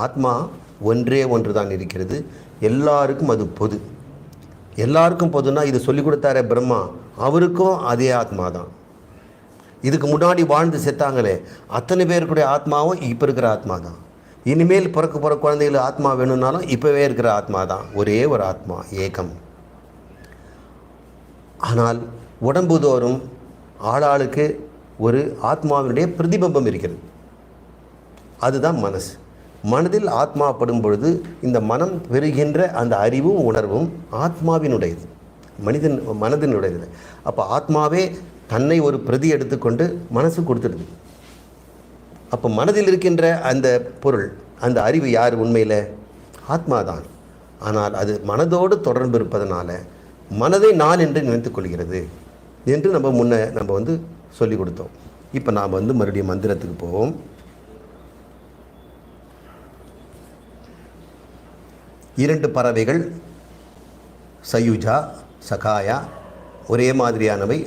ஆத்மா ஒன்றே ஒன்று தான் இருக்கிறது, எல்லாருக்கும் அது பொது. எல்லாருக்கும் பொதுன்னா இது சொல்லிக் கொடுத்தாரே பிரம்மா, அவருக்கும் அதே ஆத்மா தான். இதுக்கு முன்னாடி வாழ்ந்து செத்தாங்களே அத்தனை பேருக்குடைய ஆத்மாவும் இப்போ இருக்கிற ஆத்மா தான். இனிமேல் பிறக்க போகிற குழந்தைகள் ஆத்மா வேணும்னாலும் இப்போவே இருக்கிற ஆத்மா தான், ஒரே ஒரு ஆத்மா, ஏகம். ஆனால் உடம்பு தோறும் ஆளாளுக்கு ஒரு ஆத்மாவினுடைய பிரதிபிம்பம் இருக்கிறது, அதுதான் மனசு. மனதில் ஆத்மா படும் பொழுது இந்த மனம் பெறுகின்ற அந்த அறிவும் உணர்வும் ஆத்மாவினுடையது, மனிதன் மனதினுடையது. அப்போ ஆத்மாவே தன்னை ஒரு பிரதி எடுத்துக்கொண்டு மனசு கொடுத்துடுது. அப்போ மனதில் இருக்கின்ற அந்த பொருள், அந்த அறிவு யார்? உண்மையில் ஆத்மாதான். ஆனால் அது மனதோடு தொடர்பு இருப்பதனால மனதை நான் என்று நினைத்து கொள்கிறது என்று நம்ம வந்து சொல்லி கொடுத்தோம். இப்போ நாம் வந்து மறுபடியும் மந்திரத்துக்கு போவோம். இரண்டு பறவைகள் சயுஜா சகாயா, ஒரே மாதிரியானவை,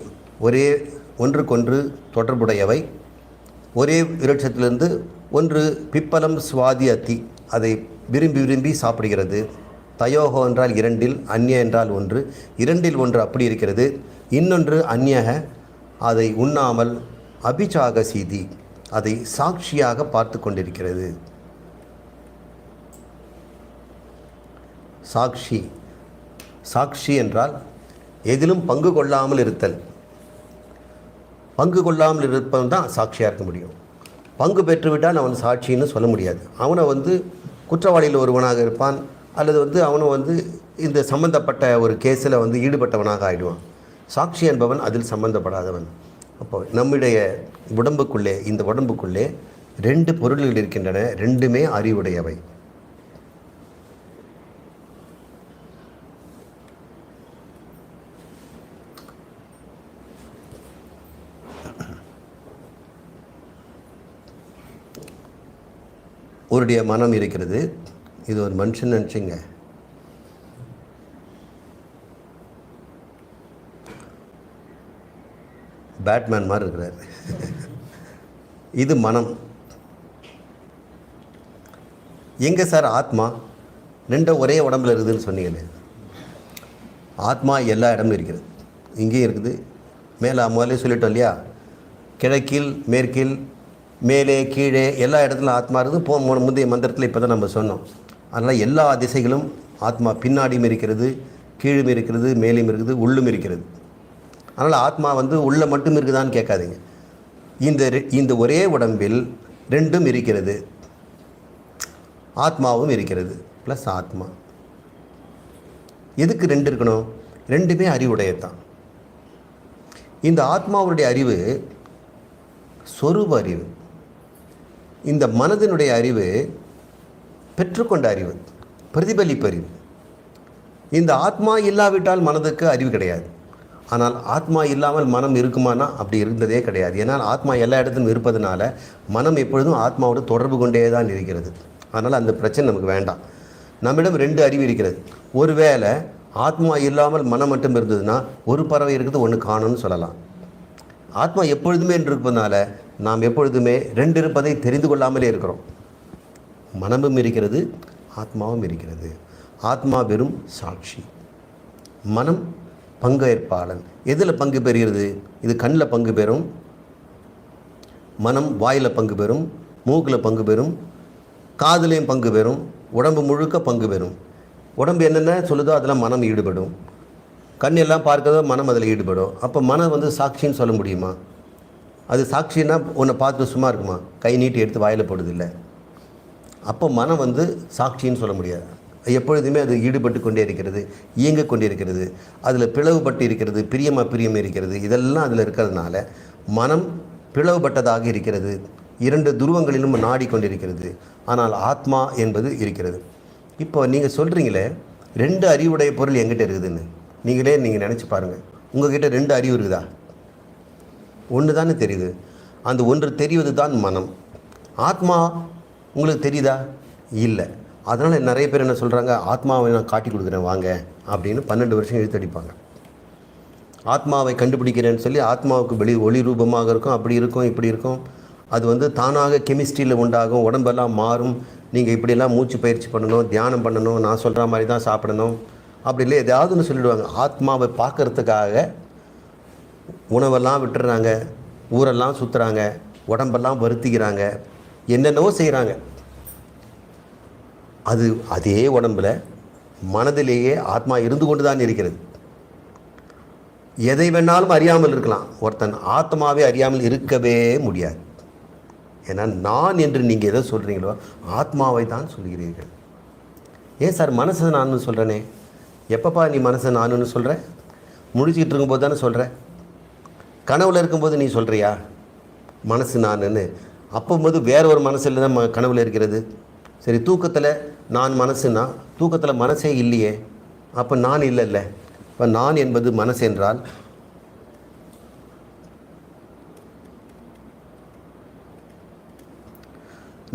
ஒன்றுக்கொன்று தொடர்புடையவை, ஒரே விருட்சத்திலிருந்து ஒன்று பிப்பலம் சுவாதி அத்தி, அதை விரும்பி விரும்பி சாப்பிடுகிறது. தயோகோ என்றால் இரண்டில், அந்நிய என்றால் ஒன்று, இரண்டில் ஒன்று அப்படி இருக்கிறது. இன்னொன்று அந்நியக, அதை உண்ணாமல் அபிச்சாக சீதி, அதை சாட்சியாக பார்த்து கொண்டிருக்கிறது. சாட்சி என்றால் எதிலும் பங்கு கொள்ளாமல் இருத்தல். பங்கு கொள்ளாமல் இருப்பவன் தான் சாட்சியாக இருக்க முடியும். பங்கு பெற்றுவிட்டால் அவன் சாட்சின்னு சொல்ல முடியாது. அவனை வந்து குற்றவாளியில் ஒருவனாக இருப்பான், அல்லது வந்து அவனை வந்து இந்த சம்பந்தப்பட்ட ஒரு கேஸில் வந்து ஈடுபட்டவனாக ஆகிடுவான். சாட்சி என்பவன் அதில் சம்பந்தப்படாதவன். அப்போ நம்முடைய உடம்புக்குள்ளே, இந்த உடம்புக்குள்ளே ரெண்டு பொருள்கள் இருக்கின்றன, ரெண்டுமே அறிவுடையவை. ஒருடைய மனம் இருக்கிறது. இது ஒரு மனுஷன் நினச்சிங்க. பேட்மேன் மாதிரி இருக்கிறார். இது மனம். எங்கே சார் ஆத்மா? ரெண்டும் ஒரே உடம்புல இருக்குதுன்னு சொன்னீங்களே. ஆத்மா எல்லா இடமும் இருக்கிறது. இங்கேயும் இருக்குது, மேலே முதலே சொல்லிட்டோம் இல்லையா, கிழக்கில் மேற்கில் மேலே கீழே எல்லா இடத்துலையும் ஆத்மா இருக்குது. முந்தைய மந்திரத்தில் இப்போ தான் நம்ம சொன்னோம். அதனால் எல்லா திசைகளும் ஆத்மா பின்னாடியும் இருக்கிறது, கீழும் இருக்கிறது, மேலேயும் இருக்குது, உள்ளும் இருக்கிறது. அதனால் ஆத்மா வந்து உள்ளே மட்டும் இருக்குதான்னு கேட்காதீங்க. இந்த ஒரே உடம்பில் ரெண்டும் இருக்கிறது. ஆத்மாவும் இருக்கிறது ப்ளஸ் ஆத்மா. எதுக்கு ரெண்டு இருக்கணும்? ரெண்டுமே அறிவுடையதான். இந்த ஆத்மாவுடைய அறிவு சொரூப அறிவு. இந்த மனதினுடைய அறிவு பெற்றுக்கொண்ட அறிவு, பிரதிபலிப்பு அறிவு. இந்த ஆத்மா இல்லாவிட்டால் மனதுக்கு அறிவு கிடையாது. ஆனால் ஆத்மா இல்லாமல் மனம் இருக்குமானா அப்படி இருந்ததே கிடையாது. ஏன்னால் ஆத்மா எல்லா இடத்திலும் இருப்பதனால மனம் எப்பொழுதும் ஆத்மாவோடு தொடர்பு கொண்டே தான் இருக்கிறது. அதனால் அந்த பிரச்சனை நமக்கு வேண்டாம். நம்மிடம் ரெண்டு அறிவு இருக்கிறது. ஒருவேளை ஆத்மா இல்லாமல் மனம் மட்டும் இருந்ததுன்னா ஒரு பறவை இருக்குது, ஒன்று காணும்னு சொல்லலாம். ஆத்மா எப்பொழுதுமே இருப்பதனால நாம் எப்பொழுதுமே ரெண்டு இருப்பதை தெரிந்து கொள்ளாமலே இருக்கிறோம். மனமும் இருக்கிறது, ஆத்மாவும் இருக்கிறது. ஆத்மா வெறும் சாட்சி, மனம் பங்கேற்பாளன். எதில் பங்கு பெறுகிறது? இது கண்ணில் பங்கு பெறும், மனம் வாயில் பங்கு பெறும், மூக்கில் பங்கு பெறும், காதுலேயும் பங்கு பெறும், உடம்பு முழுக்க பங்கு பெறும். உடம்பு என்னென்ன சொல்லுதோ அதில் மனம் ஈடுபடும். கண் எல்லாம் பார்க்கறதோ மனம் அதில் ஈடுபடும். அப்போ மனம் வந்து சாட்சின்னு சொல்ல முடியுமா? அது சாட்சின்னா உன்னை பார்த்து சும்மா இருக்குமா? கை நீட்டி எடுத்து வாயில் போடுதில்லை. அப்போ மனம் வந்து சாட்சின்னு சொல்ல முடியாது. எப்பொழுதுமே அது ஈடுபட்டு கொண்டே இருக்கிறது, இயங்க கொண்டே இருக்கிறது. அதில் பிளவுபட்டு இருக்கிறது, பிரியம் இருக்கிறது. இதெல்லாம் அதில் இருக்கிறதுனால மனம் பிளவுபட்டதாக இருக்கிறது. இரண்டு துருவங்களிலும் நாடிக்கொண்டிருக்கிறது. ஆனால் ஆத்மா என்பது இருக்கிறது. இப்போ நீங்கள் சொல்கிறீங்களே ரெண்டு அறிவுடைய பொருள் எங்கிட்ட இருக்குதுன்னு, நீங்கள் நினச்சி பாருங்கள். உங்கள்கிட்ட ரெண்டு அறிவு இருக்குதா? ஒன்று தானே தெரியுது. அந்த ஒன்று தெரிவது தான் மனம். ஆத்மா உங்களுக்கு தெரியுதா? இல்லை. அதனால் நிறைய பேர் என்ன சொல்கிறாங்க, ஆத்மாவை நான் காட்டி கொடுக்குறேன் வாங்க அப்படின்னு 12 வருஷம் இழுத்தடிப்பாங்க. ஆத்மாவை கண்டுபிடிக்கிறேன்னு சொல்லி ஆத்மாவுக்கு ஒளி ரூபமாக இருக்கும், அப்படி இருக்கும், இப்படி இருக்கும். அது வந்து தானாக கெமிஸ்ட்ரியில் உண்டாகும், உடம்பெல்லாம் மாறும். நீங்கள் இப்படியெல்லாம் மூச்சு பயிற்சி பண்ணணும், தியானம் பண்ணணும், நான் சொல்கிற மாதிரி தான் சாப்பிடணும், அப்படி இல்லை எதாவது ஒன்று சொல்லிவிடுவாங்க. ஆத்மாவை பார்க்கறதுக்காக உணவெல்லாம் விட்டுறாங்க, ஊரெல்லாம் சுற்றுறாங்க, உடம்பெல்லாம் வருத்திக்கிறாங்க, என்னென்னவோ செய்கிறாங்க. அதே உடம்பில் மனதிலேயே ஆத்மா இருந்து கொண்டு தான் இருக்கிறது. எதை வேணாலும் அறியாமல் இருக்கலாம். ஒருத்தன் ஆத்மாவே அறியாமல் இருக்கவே முடியாது. ஏன்னா நான் என்று நீங்கள் எதை சொல்கிறீங்களோ ஆத்மாவை தான் சொல்கிறீர்கள். ஏன் சார் மனசை நான் சொல்கிறேனே? எப்பப்பா நீ மனசை நானுன்னு சொல்கிற? முடிச்சுக்கிட்டு இருக்கும்போது தானே சொல்கிற. கனவுல இருக்கும்போது நீ சொல்கிறியா மனசு நானுன்னு? அப்போது வேற ஒரு மனசில் தான் கனவுல இருக்கிறது. சரி, தூக்கத்தில் நான் மனசுன்னா தூக்கத்தில் மனசே இல்லையே, அப்போ நான் இல்லைல்ல. இப்போ நான் என்பது மனசு என்றால்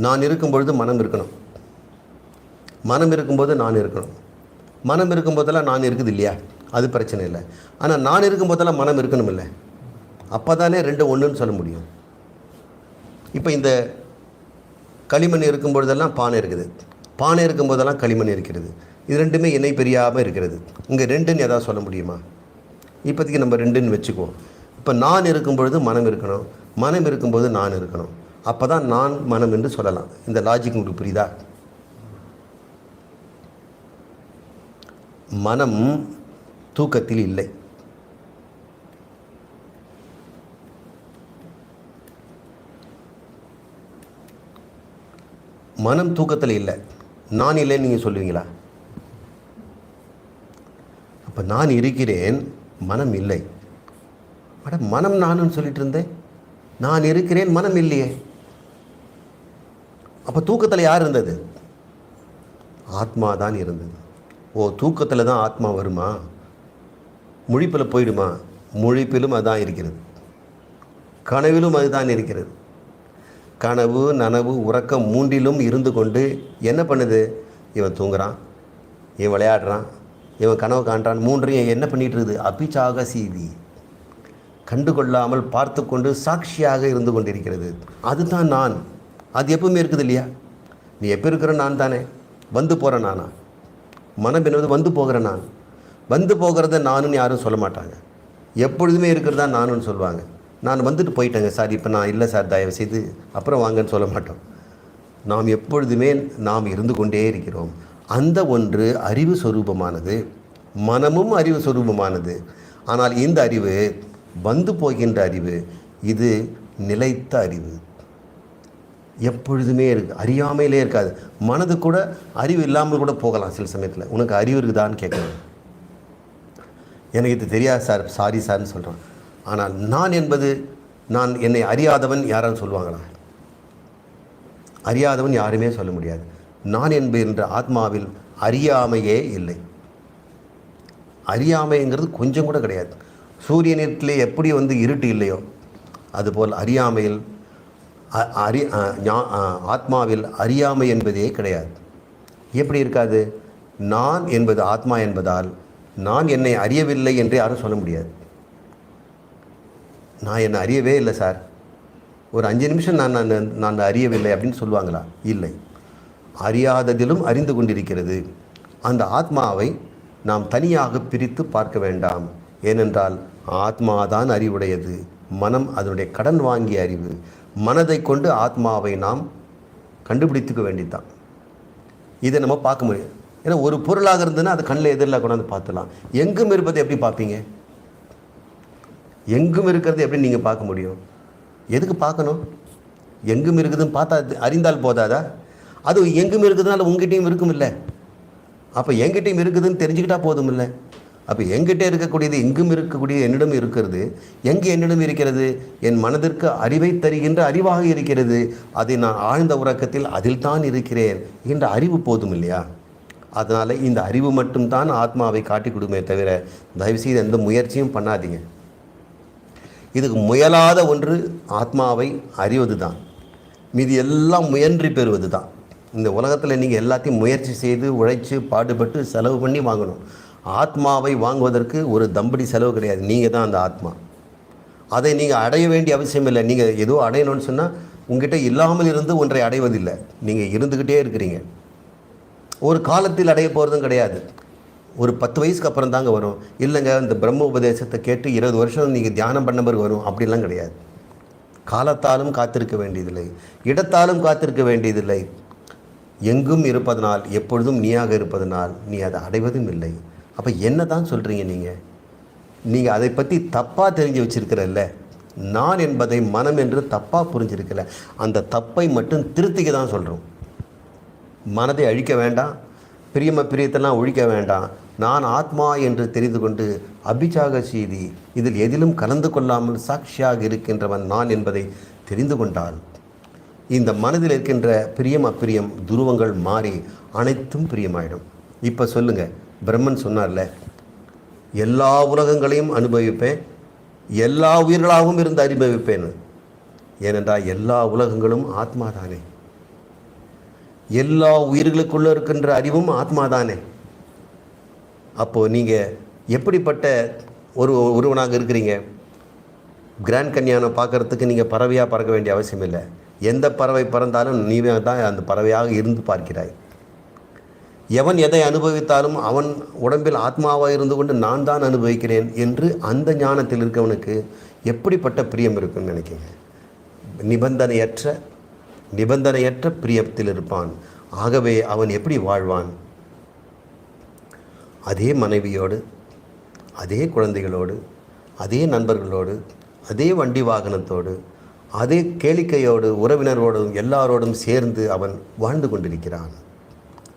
நான் இருக்கும் பொழுது மனம் இருக்கணும், மனம் இருக்கும்போது நான் இருக்கணும். மனம் இருக்கும்போதெல்லாம் நான் இருக்குது இல்லையா, அது பிரச்சனை இல்லை. ஆனால் நான் இருக்கும்போதெல்லாம் மனம் இருக்கணும் இல்லை, அப்போ தானே ரெண்டு ஒன்றுன்னு சொல்ல முடியும். இப்போ இந்த களிமண் இருக்கும்பொழுதெல்லாம் பானை இருக்குது, பானை இருக்கும்போதெல்லாம் களிமண் இருக்கிறது. இது ரெண்டுமே இணை பிரியாமல் இருக்கிறது. இங்கே ரெண்டுன்னு எதாவது சொல்ல முடியுமா? இப்போதைக்கு நம்ம ரெண்டுன்னு வச்சுக்குவோம். இப்போ நான் இருக்கும் பொழுது மனம் இருக்கணும், மனம் இருக்கும்போது நான் இருக்கணும். அப்போ தான் நான் மனம் என்று சொல்லலாம். இந்த லாஜிக் உங்களுக்கு புரியுதா? மனம் தூக்கத்தில் இல்லை. மனம் தூக்கத்தில் இல்லை, நான் இல்லைன்னு நீங்கள் சொல்லுவீங்களா? அப்போ நான் இருக்கிறேன், மனம் இல்லை. அட, மனம் நானுன்னு சொல்லிட்டு இருந்தேன், நான் இருக்கிறேன், மனம் இல்லையே. அப்போ தூக்கத்தில் யார் இருந்தது? ஆத்மா தான் இருந்தது. ஓ, தூக்கத்தில் தான் ஆத்மா வருமா? முழிப்பில் போயிடுமா? முழிப்பிலும் அதுதான் இருக்கிறது, கனவிலும் அதுதான் இருக்கிறது. கனவு, நனவு, உறக்கம் மூன்றிலும் இருந்து கொண்டு என்ன பண்ணுது? இவன் தூங்குறான், இவன் விளையாடுறான், இவன் கனவு காண்றான், மூன்றையும் என்ன பண்ணிகிட்டு இருக்குது? அபிச்சாக சீதி, கண்டு கொள்ளாமல் பார்த்து கொண்டு சாட்சியாக இருந்து கொண்டிருக்கிறது. அதுதான் நான். அது எப்பவுமே இருக்குது இல்லையா? நீ எப்போ இருக்கிற நான் தானே, வந்து போகிற நானா? மனம் என்பது வந்து போகிற நான். வந்து போகிறத நானுன்னு யாரும் சொல்ல மாட்டாங்க, எப்பொழுதுமே இருக்கிறதா நானுன்னு சொல்லுவாங்க. நான் வந்துட்டு போயிட்டேங்க சார், இப்போ நான் இல்லை சார், தயவு செய்து அப்புறம் வாங்கன்னு சொல்ல மாட்டோம். நாம் எப்பொழுதுமே நாம் இருந்து கொண்டே இருக்கிறோம். அந்த ஒன்று அறிவு சொரூபமானது, மனமும் அறிவு சொரூபமானது. ஆனால் இந்த அறிவு வந்து போகின்ற அறிவு, இது நிலைத்த அறிவு, எப்பொழுதுமே இருக்குது, அறியாமையிலே இருக்காது. மனது கூட அறிவு இல்லாமல் கூட போகலாம் சில சமயத்தில். உனக்கு அறிவு இருக்குதான்னு கேட்குறேன். எனக்கு இது தெரியாது சார், சாரி சார்னு சொல்கிறான். ஆனால் நான் என்பது, நான் என்னை அறியாதவன் யாரான்னு சொல்லுவாங்களா? அறியாதவன் யாருமே சொல்ல முடியாது. நான் என்கின்ற ஆத்மாவில் அறியாமையே இல்லை. அறியாமைங்கிறது கொஞ்சம் கூட கிடையாது. சூரியனிலே எப்படி இருட்டு இல்லையோ அதுபோல் அறியாமையில் ஆத்மாவில் அறியாமை என்பதே கிடையாது. எப்படி இருக்காது? நான் என்பது ஆத்மா என்பதால் நான் என்னை அறியவில்லை என்று யாரும் சொல்ல முடியாது. நான் என்னை அறியவே இல்லை சார், ஒரு 5 நிமிஷம் நான் அறியவில்லை அப்படின்னு சொல்லுவாங்களா? இல்லை. அறியாததிலும் அறிந்து கொண்டிருக்கிறது. அந்த ஆத்மாவை நாம் தனியாக பிரித்து பார்க்க வேண்டாம். ஏனென்றால் ஆத்மாதான் அறிவுடையது, மனம் அதனுடைய கடன் வாங்கிய அறிவு. மனதை கொண்டு ஆத்மாவை நாம் கண்டுபிடித்துக்க வேண்டியதுதான். இதை நம்ம பார்க்க முடியும். ஏன்னா ஒரு பொருளாக இருந்ததுன்னா அது கண்ணில் எதிரில் கொண்டாந்து பார்த்துலாம். எங்கும் இருப்பதை எப்படி பார்ப்பீங்க? எங்கும் இருக்கிறது எப்படி நீங்கள் பார்க்க முடியும்? எதுக்கு பார்க்கணும்? எங்கும் இருக்குதுன்னு பார்த்தா அறிந்தால் போதாதா? அது எங்கும் இருக்குதுனால உங்ககிட்டையும் இருக்கும் இல்லை. அப்போ எங்கிட்டையும் இருக்குதுன்னு தெரிஞ்சுக்கிட்டா போதும் இல்லை. அப்போ எங்கிட்ட இருக்கக்கூடியது எங்கும் இருக்கக்கூடியது என்னிடம் இருக்கிறது. எங்கே என்னிடம் இருக்கிறது? என் மனதிற்கு அறிவை தருகின்ற அறிவாக இருக்கிறது. அதை நான் ஆழ்ந்த உறக்கத்தில் அதில் தான் இருக்கிறேன் என்ற அறிவு போதும் இல்லையா? அதனால் இந்த அறிவு மட்டும்தான் ஆத்மாவை காட்டி கொடுமே தவிர தயவுசெய்து எந்த முயற்சியும் பண்ணாதீங்க. இதுக்கு முயலாத ஒன்று ஆத்மாவை அறிவது தான். மீதி எல்லாம் முயன்றி பெறுவது தான். இந்த உலகத்தில் நீங்கள் எல்லாத்தையும் முயற்சி செய்து உழைச்சி பாடுபட்டு செலவு பண்ணி வாங்கணும். ஆத்மாவை வாங்குவதற்கு ஒரு தம்படி செலவு கிடையாது. நீங்கள் தான் அந்த ஆத்மா. அதை நீங்கள் அடைய வேண்டிய அவசியம் இல்லை. நீங்கள் ஏதோ அடையணும்னு சொன்னால் உங்ககிட்ட இல்லாமல் இருந்து ஒன்றை அடைவதில்லை. நீங்கள் இருந்துக்கிட்டே இருக்கிறீங்க. ஒரு காலத்தில் அடைய போகிறதும் கிடையாது. ஒரு 10 வயசுக்கு அப்புறம் தாங்க வரும். இல்லைங்க இந்த பிரம்ம உபதேசத்தை கேட்டு 20 வருஷம் நீங்கள் தியானம் பண்ண பிறகு வரும், அப்படிலாம் கிடையாது. காலத்தாலும் காத்திருக்க வேண்டியதில்லை, இடத்தாலும் காத்திருக்க வேண்டியதில்லை. எங்கும் இருப்பதனால், எப்பொழுதும் நீயாக இருப்பதனால் நீ அதை அடைவதும் இல்லை. அப்போ என்ன தான் சொல்கிறீங்க? நீங்கள் அதை பற்றி தப்பாக தெரிஞ்சு வச்சுருக்கிறல்ல. நான் என்பதை மனம் என்று தப்பாக புரிஞ்சிருக்கல. அந்த தப்பை மட்டும் திருத்திக்க தான் சொல்கிறோம். மனதை அழிக்க வேண்டாம், பிரியத்தெல்லாம் ஒழிக்க வேண்டாம். நான் ஆத்மா என்று தெரிந்து கொண்டு அபிச்சாக செய்தி இதில் எதிலும் கலந்து கொள்ளாமல் சாட்சியாக இருக்கின்றவன் நான் என்பதை தெரிந்து கொண்டால் இந்த மனதில் இருக்கின்ற பிரியம் அப்பிரியம் துருவங்கள் மாறி அனைத்தும் பிரியமாயிடும். இப்போ சொல்லுங்கள், பிரம்மன் சொன்னார்ல, எல்லா உலகங்களையும் அனுபவிப்பேன், எல்லா உயிர்களாகவும் இருந்து அனுபவிப்பேன்னு. ஏனென்றால் எல்லா உலகங்களும் ஆத்மா தானே, எல்லா உயிர்களுக்குள்ளே இருக்கின்ற அறிவும் ஆத்மா தானே. அப்போது நீங்கள் எப்படிப்பட்ட ஒருவனாக இருக்கிறீங்க? கிராண்ட் கன்யானை பார்க்குறதுக்கு நீங்கள் பறவையாக பறக்க வேண்டிய அவசியம் இல்லை. எந்த பறவை பறந்தாலும் நீ தான் அந்த பறவையாக இருந்து பார்க்கிறாய். எவன் எதை அனுபவித்தாலும் அவன் உடம்பில் ஆத்மாவாக இருந்து கொண்டு நான் தான் அனுபவிக்கிறேன் என்று அந்த ஞானத்தில் இருக்கவனுக்கு எப்படிப்பட்ட பிரியம் இருக்குன்னு நினைக்கிறீங்க? நிபந்தனையற்ற பிரியத்தில் இருப்பான். ஆகவே அவன் எப்படி வாழ்வான்? அதே மனைவியோடு, அதே குழந்தைகளோடு, அதே நண்பர்களோடு, அதே வண்டி வாகனத்தோடு, அதே கேளிக்கையோடு, உறவினரோடும் எல்லாரோடும் சேர்ந்து அவன் வாழ்ந்து கொண்டிருக்கிறான்.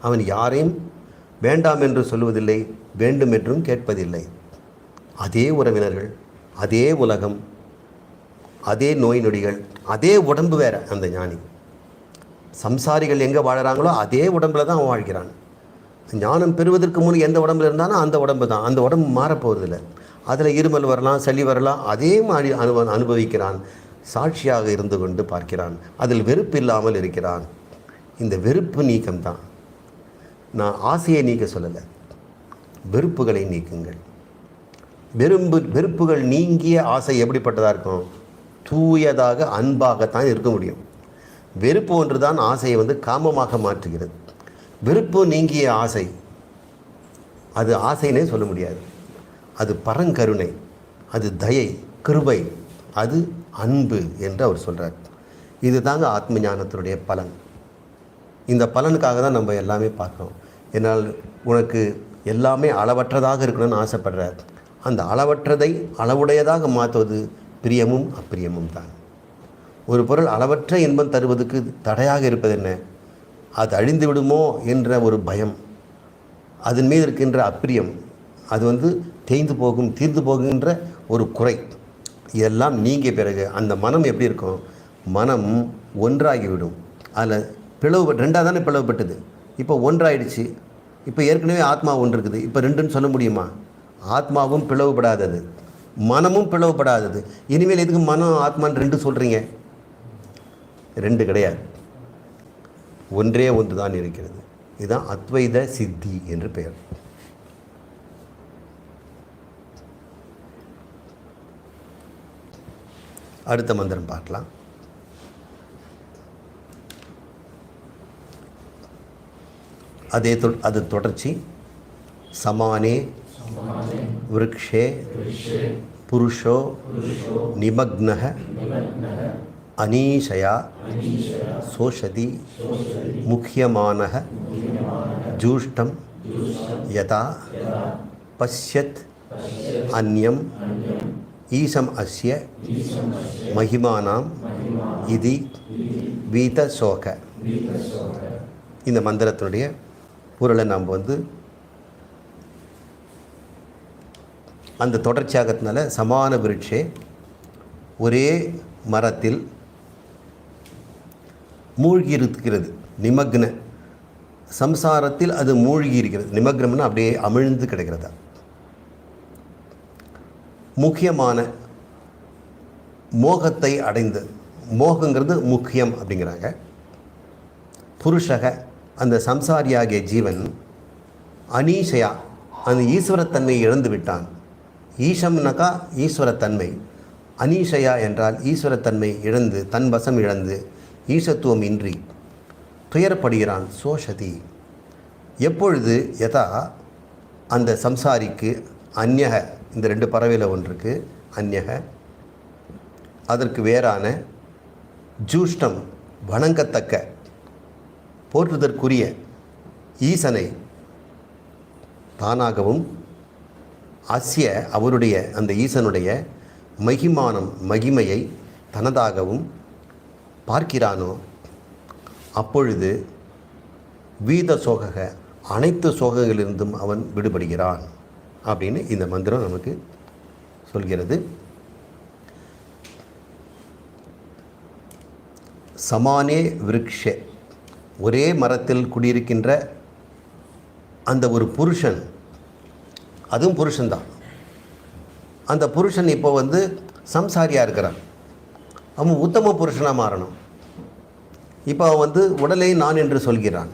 அவன் யாரையும் வேண்டாம் என்று சொல்வதில்லை, வேண்டும் என்றும் கேட்பதில்லை. அதே உறவினர்கள், அதே உலகம், அதே நோய் நொடிகள், அதே உடம்பு வேற. அந்த ஞானி சம்சாரிகள் எங்கே வாழறாங்களோ அதே உடம்பில் தான் அவன் வாழ்கிறான். ஞானம் பெறுவதற்கு முன் எந்த உடம்புல இருந்தாலும் அந்த உடம்பு தான். அந்த உடம்பு மாறப்போவதில்லை. அதில் இருமல் வரலாம், சளி வரலாம், அதே மாதிரி அனுபவிக்கிறான். சாட்சியாக இருந்து கொண்டு பார்க்கிறான். அதில் வெறுப்பு இல்லாமல் இருக்கிறான். இந்த வெறுப்பு நீக்கம்தான். நான் ஆசையை நீக்க சொல்லலை, வெறுப்புகளை நீக்குங்கள். வெறுப்புகள் நீங்கிய ஆசை எப்படிப்பட்டதாக இருக்கும்? தூயதாக, அன்பாகத்தான் இருக்க முடியும். வெறுப்பு ஒன்று தான் ஆசையை காமமாக மாற்றுகிறது. வெறுப்பு நீங்கிய ஆசை அது ஆசைனே சொல்ல முடியாது. அது பரங்கருணை, அது தயை, கிருபை, அது அன்பு என்று அவர் சொல்கிறார். இது தாங்க ஆத்ம ஞானத்தினுடைய பலன். இந்த பலனுக்காக தான் நம்ம எல்லாமே பார்க்குறோம். என்னால் உனக்கு எல்லாமே அளவற்றதாக இருக்கணும்னு ஆசைப்படுறார். அந்த அளவற்றதை அளவுடையதாக மாற்றுவது பிரியமும் அப்பிரியமும் தான். ஒரு பொருள் அளவற்ற இன்பம் தருவதற்கு தடையாக இருப்பது என்ன? அது அழிந்து விடுமோ என்ற ஒரு பயம், அதன் மீது இருக்கின்ற அப்பிரியம், அது தேய்ந்து போகும், தீர்ந்து போகின்ற ஒரு குறை. இதெல்லாம் நீங்கிய பிறகு அந்த மனம் எப்படி இருக்கும்? மனம் ஒன்றாகிவிடும். அதில் பிளவு, ரெண்டாக தானே பிளவுபட்டது, இப்போ ஒன்றாயிடுச்சு. இப்போ ஏற்கனவே ஆத்மா ஒன்று இருக்குது, இப்போ ரெண்டுன்னு சொல்ல முடியுமா? ஆத்மாவும் பிளவுபடாதது, மனமும் பிளவுபடாதது. இனிமேல் எதுக்கு மனம் ஆத்மான்னு ரெண்டு சொல்கிறீங்க? ரெண்டு கிடையாது, ஒன்றே ஒன்று தான் இருக்கிறது. இதுதான் அத்வைத சித்தி என்று பெயர். அடுத்த மந்திரம் பார்க்கலாம். அது தொடர்ச்சி. சமானே விருக்ஷே புருஷோ நிமக்னஹ அனீஷயா சோஷதி முக்கியமானஹ ஜூஷ்டம் யதா பஷ்யத் அன்யம் ஈசம் அஸ்ய மகிமானாம் இதி வீத சோக. இந்த மந்திரத்தினுடைய பொருளை நாம் அந்த தொடர்ச்சியாகத்தினால சமான விருட்சே, ஒரே மரத்தில் மூழ்கி இருக்கிறது. நிமக்ன, சம்சாரத்தில் அது மூழ்கி இருக்கிறது. நிமக்னம்னா அப்படியே அமிழ்ந்து கிடக்கிறதா. முக்கியமான மோகத்தை அடைந்து, மோகங்கிறது முக்கியம் அப்படிங்கிறாங்க. புருஷக, அந்த சம்சாரியாகிய ஜீவன், அனீஷயா, அந்த ஈஸ்வரத்தன்மை இழந்து விட்டான். ஈஷம்னாக்கா ஈஸ்வரத்தன்மை, அனீஷயா என்றால் ஈஸ்வரத்தன்மை இழந்து, தன் வசம் இழந்து, ஈசத்துவம் இன்றி துயரப்படுகிறான். சோஷதி, எப்பொழுது? யதா, அந்த சம்சாரிக்கு, அந்யக, இந்த ரெண்டு பறவையில் ஒன்றுக்கு அந்யக, அதற்கு வேறான, ஜூஷ்டம், வணங்கத்தக்க, போற்றுதற்குரிய ஈசனை தானாகவும், அஸ்ய, அவருடைய, அந்த ஈசனுடைய மகிமானம், மகிமையை தனதாகவும் பார்க்கிறானோ, அப்பொழுது வீத சோக, அனைத்து சோகங்களிலிருந்தும் அவன் விடுபடுகிறான் அப்படின்னு இந்த மந்திரம் நமக்கு சொல்கிறது. சமானே விருக்ஷே, ஒரே மரத்தில் குடியிருக்கின்ற அந்த ஒரு புருஷன், அதுவும் புருஷன்தான். அந்த புருஷன் இப்போ சம்சாரியாக இருக்கிறான். அவன் உத்தம புருஷனாக மாறணும். இப்போ அவன் உடலை நான் என்று சொல்கிறான்.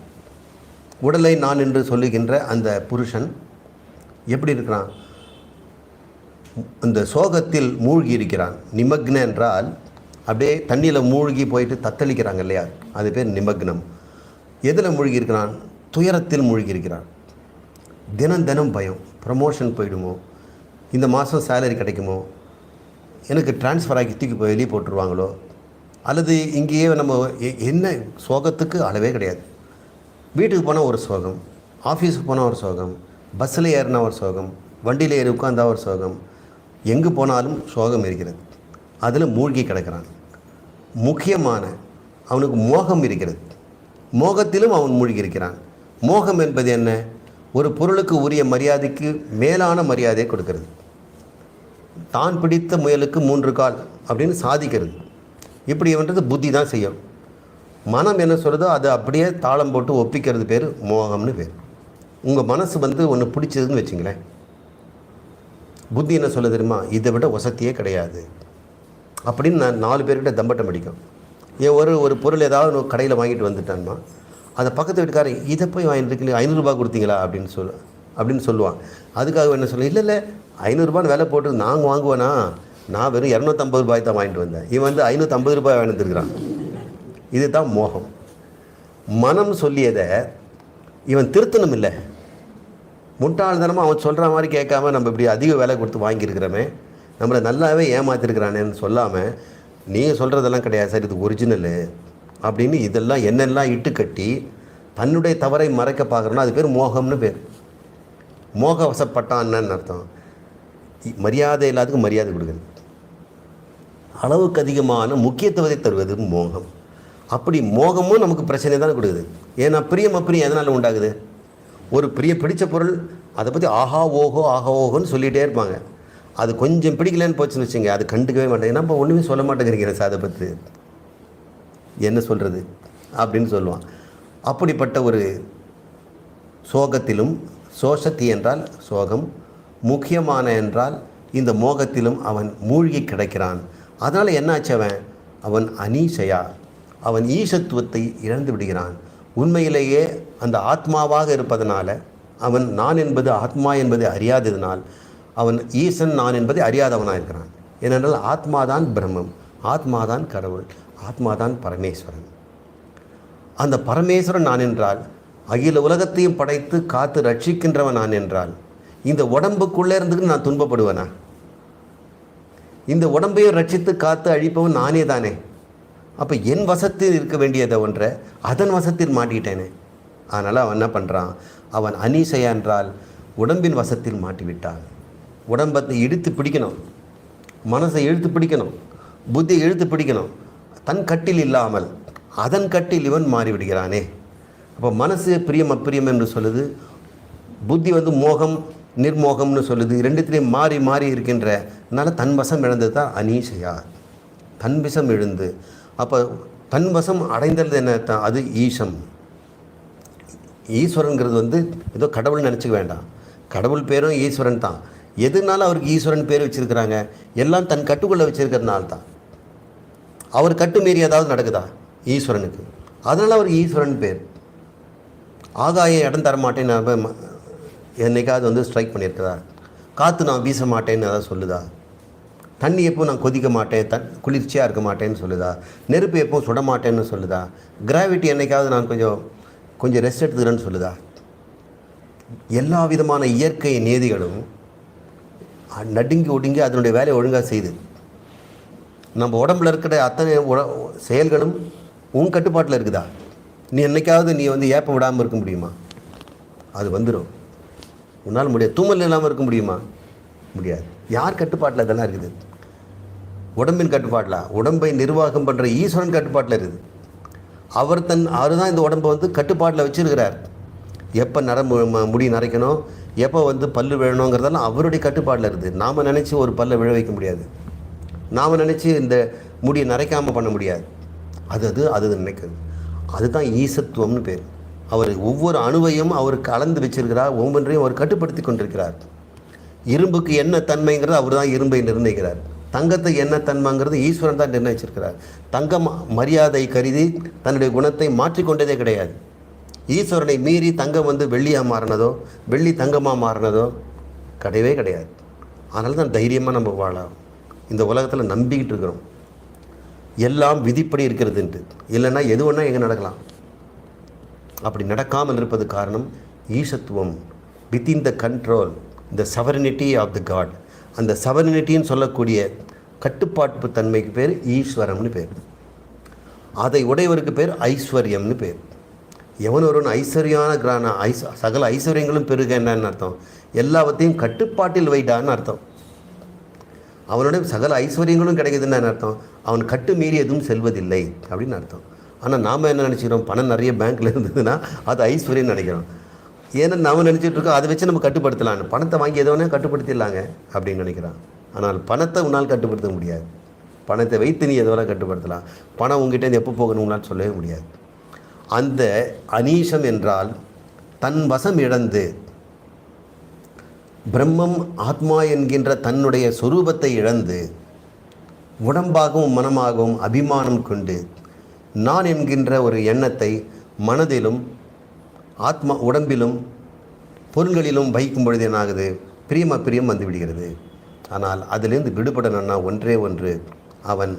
உடலை நான் என்று சொல்லுகின்ற அந்த புருஷன் எப்படி இருக்கிறான்? அந்த சோகத்தில் மூழ்கி இருக்கிறான். நிமக்ன என்றால் அப்படியே தண்ணியில் மூழ்கி போயிட்டு தத்தளிக்கிறாங்க இல்லையா, அது பேர் நிமக்னம். எதில் மூழ்கி இருக்கிறான்? துயரத்தில் மூழ்கி இருக்கிறான். தினம் தினம் பயம், ப்ரமோஷன் போயிடுமோ, இந்த மாதம் சேலரி கிடைக்குமோ, எனக்கு ட்ரான்ஸ்ஃபர் ஆகி தூக்கி போய் வெளியே போட்டுருவாங்களோ, அல்லது இங்கேயே நம்ம என்ன சோகத்துக்கு அளவே கிடையாது. வீட்டுக்கு போனால் ஒரு சோகம், ஆஃபீஸுக்கு போனால் ஒரு சோகம், பஸ்ஸில் ஏறினா ஒரு சோகம், வண்டியில் ஏறி உட்காந்தா ஒரு சோகம், எங்கே போனாலும் சோகம் இருக்கிறது. அதில் மூழ்கி கிடக்கிறான். முக்கியமான அவனுக்கு மோகம் இருக்கிறது. மோகத்திலும் அவன் மூழ்கி இருக்கிறான். மோகம் என்பது என்ன? ஒரு பொருளுக்கு உரிய மரியாதைக்கு மேலான மரியாதையை கொடுக்கிறது. தான் பிடித்த முயலுக்கு 3 கால் அப்படின்னு சாதிக்கிறது. இப்படி புத்தி தான் செய்யும். மனம் என்ன சொல்கிறதோ அதை அப்படியே தாளம் போட்டு ஒப்பிக்கிறது பேர் மோகம்னு பேர். உங்கள் மனசு ஒன்று பிடிச்சதுன்னு வச்சுங்களேன், புத்தி என்ன சொல்ல தெரியுமா? இதை விட வசதியே கிடையாது அப்படின்னு நான் 4 பேர்கிட்ட தம்பட்டம் அடிக்கும். ஒரு பொருள் ஏதாவது ஒரு கடையில் வாங்கிட்டு வந்துட்டான்னா அதை பக்கத்து வீட்டுக்காரன் இதை போய் வாங்கிட்டு இருக்கீங்க, 500 ரூபா கொடுத்தீங்களா அப்படின்னு சொல்லுவான். அதுக்காக என்ன சொல்ல, இல்லை 500 ரூபான்னு விலை போட்டு நாங்கள் வாங்குவேனா, நான் வெறும் 250 ரூபாய் தான் வாங்கிட்டு வந்தேன், இவன் 550 ரூபாய் வாங்கிட்டு வந்துருக்கிறான். இதுதான் மோகம். மனம் சொல்லியதை இவன் திருத்தணும் இல்லை, முட்டாள்தனமாக அவன் சொல்கிற மாதிரி கேட்காம நம்ம இப்படி அதிக விலை கொடுத்து வாங்கியிருக்கிறோமே, நம்மளை நல்லாவே ஏமாத்திருக்கிறானேன்னு சொல்லாமல், நீங்கள் சொல்கிறதெல்லாம் கிடையாது சார், இது ஒரிஜினலு அப்படின்னு இதெல்லாம் என்னெல்லாம் இட்டு கட்டி தன்னுடைய தவறை மறைக்க பார்க்குறோன்னா அது பேர் மோகம்னு பேர். மோக வசப்பட்டான்னு அர்த்தம். மரியாதை இல்லாததுக்கு மரியாதை கொடுக்குறது, அளவுக்கு அதிகமான முக்கியத்துவத்தை தருவது மோகம். அப்படி மோகமும் நமக்கு பிரச்சனை தானே கொடுக்குது. ஏன்னா பிரியம் அப்பிரியம் எதனால் உண்டாகுது? ஒரு பிடிச்ச பொருள் அதை பற்றி ஆஹா ஓஹோன்னு சொல்லிகிட்டே இருப்பாங்க. அது கொஞ்சம் பிடிக்கலன்னு போச்சுன்னு வச்சுங்க, அது கண்டுக்கவே மாட்டேங்க. நம்ம ஒன்றுமே சொல்ல மாட்டேங்கிறீங்க சார், அதை பற்றி என்ன சொல்கிறது அப்படின்னு சொல்லுவான். அப்படிப்பட்ட ஒரு சோகத்திலும், சோஷத்தி என்றால் சோகம், முக்கியமான என்றால் இந்த மோகத்திலும் அவன் மூழ்கி கிடக்கிறான். அதனால் என்னாச்சு? அவன் அனீஷையா, அவன் ஈசத்துவத்தை இழந்து விடுகிறான். உண்மையிலேயே அந்த ஆத்மாவாக இருப்பதனால அவன் நான் என்பது ஆத்மா என்பதை அறியாததினால் அவன் ஈசன் நான் என்பதை அறியாதவனாக இருக்கிறான். ஏனென்றால் ஆத்மாதான் பிரம்மம், ஆத்மாதான் கடவுள், ஆத்மாதான் பரமேஸ்வரன். அந்த பரமேஸ்வரன் நான் என்றால் அகில உலகத்தையும் படைத்து காத்து ரட்சிக்கின்றவன் நான் என்றால் இந்த உடம்புக்குள்ளே இருந்துக்கு நான் துன்பப்படுவேனா? இந்த உடம்பையும் ரட்சித்து காத்து அழிப்பவன் நானே தானே. அப்போ என் வசத்தில் இருக்க வேண்டியதை ஒன்றை அதன் வசத்தில் மாட்டிக்கிட்டேனே. அதனால் அவன் என்ன பண்ணுறான்? அவன் அனீசையா என்றால் உடம்பின் வசத்தில் மாட்டிவிட்டான். உடம்பத்தை இழுத்து பிடிக்கணும், மனசை இழுத்து பிடிக்கணும், புத்தியை இழுத்து பிடிக்கணும். தன் கட்டில் இல்லாமல் அதன் கட்டில் இவன் மாறிவிடுகிறானே. அப்போ மனசு பிரியம் அப்பிரியம் என்று சொல்லுது, புத்தி மோகம் நிர்மோகம்னு சொல்லுது. ரெண்டுத்திலையும் மாறி மாறி இருக்கின்றனால தன் வசம் இழந்தது தான் அனீசையா, தன் விஷம் எழுந்து. அப்போ தன் வசம் அடைந்தது என்ன? அது ஈசம். ஈஸ்வரனுங்கிறது ஏதோ கடவுள்னு நினச்சிக்க வேண்டாம். கடவுள் பேரும் ஈஸ்வரன் தான். எதுனால அவருக்கு ஈஸ்வரன் பேர் வச்சுருக்கிறாங்க? எல்லாம் தன் கட்டுக்குள்ளே வச்சுருக்கிறதுனால தான். அவர் கட்டு மீறி ஏதாவது நடக்குதா ஈஸ்வரனுக்கு? அதனால் அவருக்கு ஈஸ்வரன் பேர். ஆகாய இடம் தரமாட்டேன்னு என்னைக்காவது ஸ்ட்ரைக் பண்ணியிருக்கிறதா? காற்று நான் வீச மாட்டேன்னு ஏதாவது சொல்லுதா? தண்ணி எப்போ நான் கொதிக்க மாட்டேன், குளிர்ச்சியாக இருக்க மாட்டேன்னு சொல்லுதா? நெருப்பு எப்போ சுட மாட்டேன்னு சொல்லுதா? கிராவிட்டி என்னைக்காவது நான் கொஞ்சம் ரெஸ்ட் எடுத்துக்கிறேன்னு சொல்லுதா? எல்லா விதமான இயற்கை நியதிகளும் நடுங்கி ஒடுங்கி அதனுடைய வேலையை ஒழுங்காக செய்யுது. நம்ம உடம்புல இருக்கிற அத்தனை செயல்களும் உன் கட்டுப்பாட்டில் இருக்குதா? நீ என்னைக்காவது நீ ஏப்பம் விடாமல் இருக்க முடியுமா? அது வந்துடும். உன்னால் முடியாது. தூமல் இல்லாமல் இருக்க முடியுமா? முடியாது. யார் கட்டுப்பாட்டில் இதெல்லாம் இருக்குது? உடம்பின் கட்டுப்பாட்டில். உடம்பை நிர்வாகம் பண்ணுற ஈஸ்வரன் கட்டுப்பாட்டில் இருக்குது. அவர் தான் இந்த உடம்பை கட்டுப்பாட்டில் வச்சுருக்கிறார். எப்போ முடி நரைக்கணும், எப்போ பல்லு விழணுங்கிறதெல்லாம் அவருடைய கட்டுப்பாடில் இருக்குது. நாம் நினச்சி ஒரு பல்லை விழ வைக்க முடியாது, நாம் நினச்சி இந்த முடியை நரைக்காமல் பண்ண முடியாது. அது நினைக்கிறது. அதுதான் ஈசத்துவம்னு பேர். அவர் ஒவ்வொரு அணுவையும் அவர் கலந்து வச்சிருக்கிறார், ஒவ்வொன்றையும் அவர் கட்டுப்படுத்தி கொண்டிருக்கிறார். இரும்புக்கு என்ன தன்மைங்கிறது அவர் தான் இரும்பை நிர்ணயிக்கிறார். தங்கத்துக்கு என்ன தன்மைங்கிறது ஈஸ்வரன் தான் நிர்ணயிச்சிருக்கிறார். தங்கம் மரியாதை கருதி தன்னுடைய குணத்தை மாற்றிக்கொண்டதே கிடையாது. ஈஸ்வரனை மீறி தங்கம் வெள்ளியாக மாறினதோ, வெள்ளி தங்கமாக மாறினதோ கிடையவே கிடையாது. அதனால தான் தைரியமாக நம்ம வாழலாம். இந்த உலகத்தில் நம்பிக்கிட்டு இருக்கிறோம் எல்லாம் விதிப்படி இருக்கிறதுன்ட்டு. இல்லைன்னா எது ஒன்றா எங்கே நடக்கலாம். அப்படி நடக்காமல் இருப்பது காரணம் ஈசத்துவம், within the control, the sovereignty of the God. அந்த சவரனிட்டின்னு சொல்லக்கூடிய கட்டுப்பாட்டு தன்மைக்கு பேர் ஈஸ்வரம்னு பேர். அதை உடையவருக்கு பேர் ஐஸ்வர்யம்னு பேர். எவன் ஒருவன் ஐஸ்வர்யான சகல ஐஸ்வர்யங்களும் பெருக என்னன்னு அர்த்தம்? எல்லாவற்றையும் கட்டுப்பாட்டில் வைடான்னு அர்த்தம். அவனுடைய சகல ஐஸ்வர்யங்களும் கிடைக்குதுன்னு அர்த்தம். அவன் கட்டு மீறி எதுவும் செல்வதில்லை அப்படின்னு அர்த்தம். ஆனால் நாம் என்ன நினச்சிக்கிறோம்? பணம் நிறைய பேங்க்கில் இருந்ததுன்னா அது ஐஸ்வர்யம் நினைக்கிறோம். ஏன்னா நாம் நினச்சிட்டு இருக்கோம் அதை வச்சு நம்ம கட்டுப்படுத்தலான்னு. பணத்தை வாங்கி எதோ ஒன்றா கட்டுப்படுத்திடலாங்க அப்படின்னு நினைக்கிறான். ஆனால் பணத்தை உன்னால் கட்டுப்படுத்த முடியாது. பணத்தை வைத்து நீ எதோ கட்டுப்படுத்தலாம். பணம் உங்ககிட்ட எப்போ போகணும் உங்களால் சொல்லவே முடியாது. அந்த அனீஷம் என்றால் தன் வசம் இழந்து பிரம்மம் ஆத்மா என்கின்ற தன்னுடைய சொரூபத்தை இழந்து உடம்பாகவும் மனமாகவும் அபிமானம் கொண்டு நான் என்கின்ற ஒரு எண்ணத்தை மனதிலும் உடம்பிலும் பொருள்களிலும் வைக்கும் பொழுது என்னாகுது? பிரியம் வந்து விடுகிறது. ஆனால் அதிலிருந்து விடுபடணும்னா ஒன்றே ஒன்று, அவன்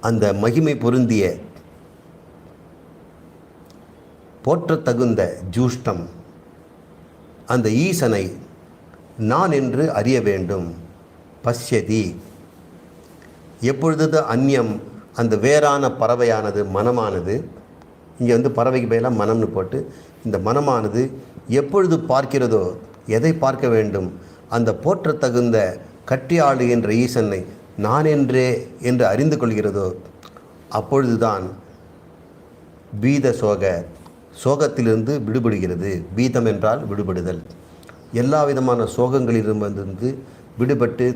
அந்த மகிமை பொருந்திய போற்றத்தகுந்த ஜூஷ்டம் அந்த ஈசனை நான் என்று அறிய வேண்டும். பஷ்யதி, எப்பொழுது அந்நியம் அந்த வேறான பறவையானது மனமானது, இங்கே பறவைக்கு பதிலாக மனம்னு போட்டு, இந்த மனமானது எப்பொழுது பார்க்கிறதோ, எதை பார்க்க வேண்டும்? அந்த போற்றத்தகுந்த கட்டி ஆளுகின்ற ஈசனை நான் என்று அறிந்து கொள்கிறதோ, அப்பொழுதுதான் பீத சோகத்திலிருந்து விடுபடுகிறது. பீதம் என்றால் விடுபடுதல். எல்லா விதமான சோகங்களிலிருந்து விடுபட்டு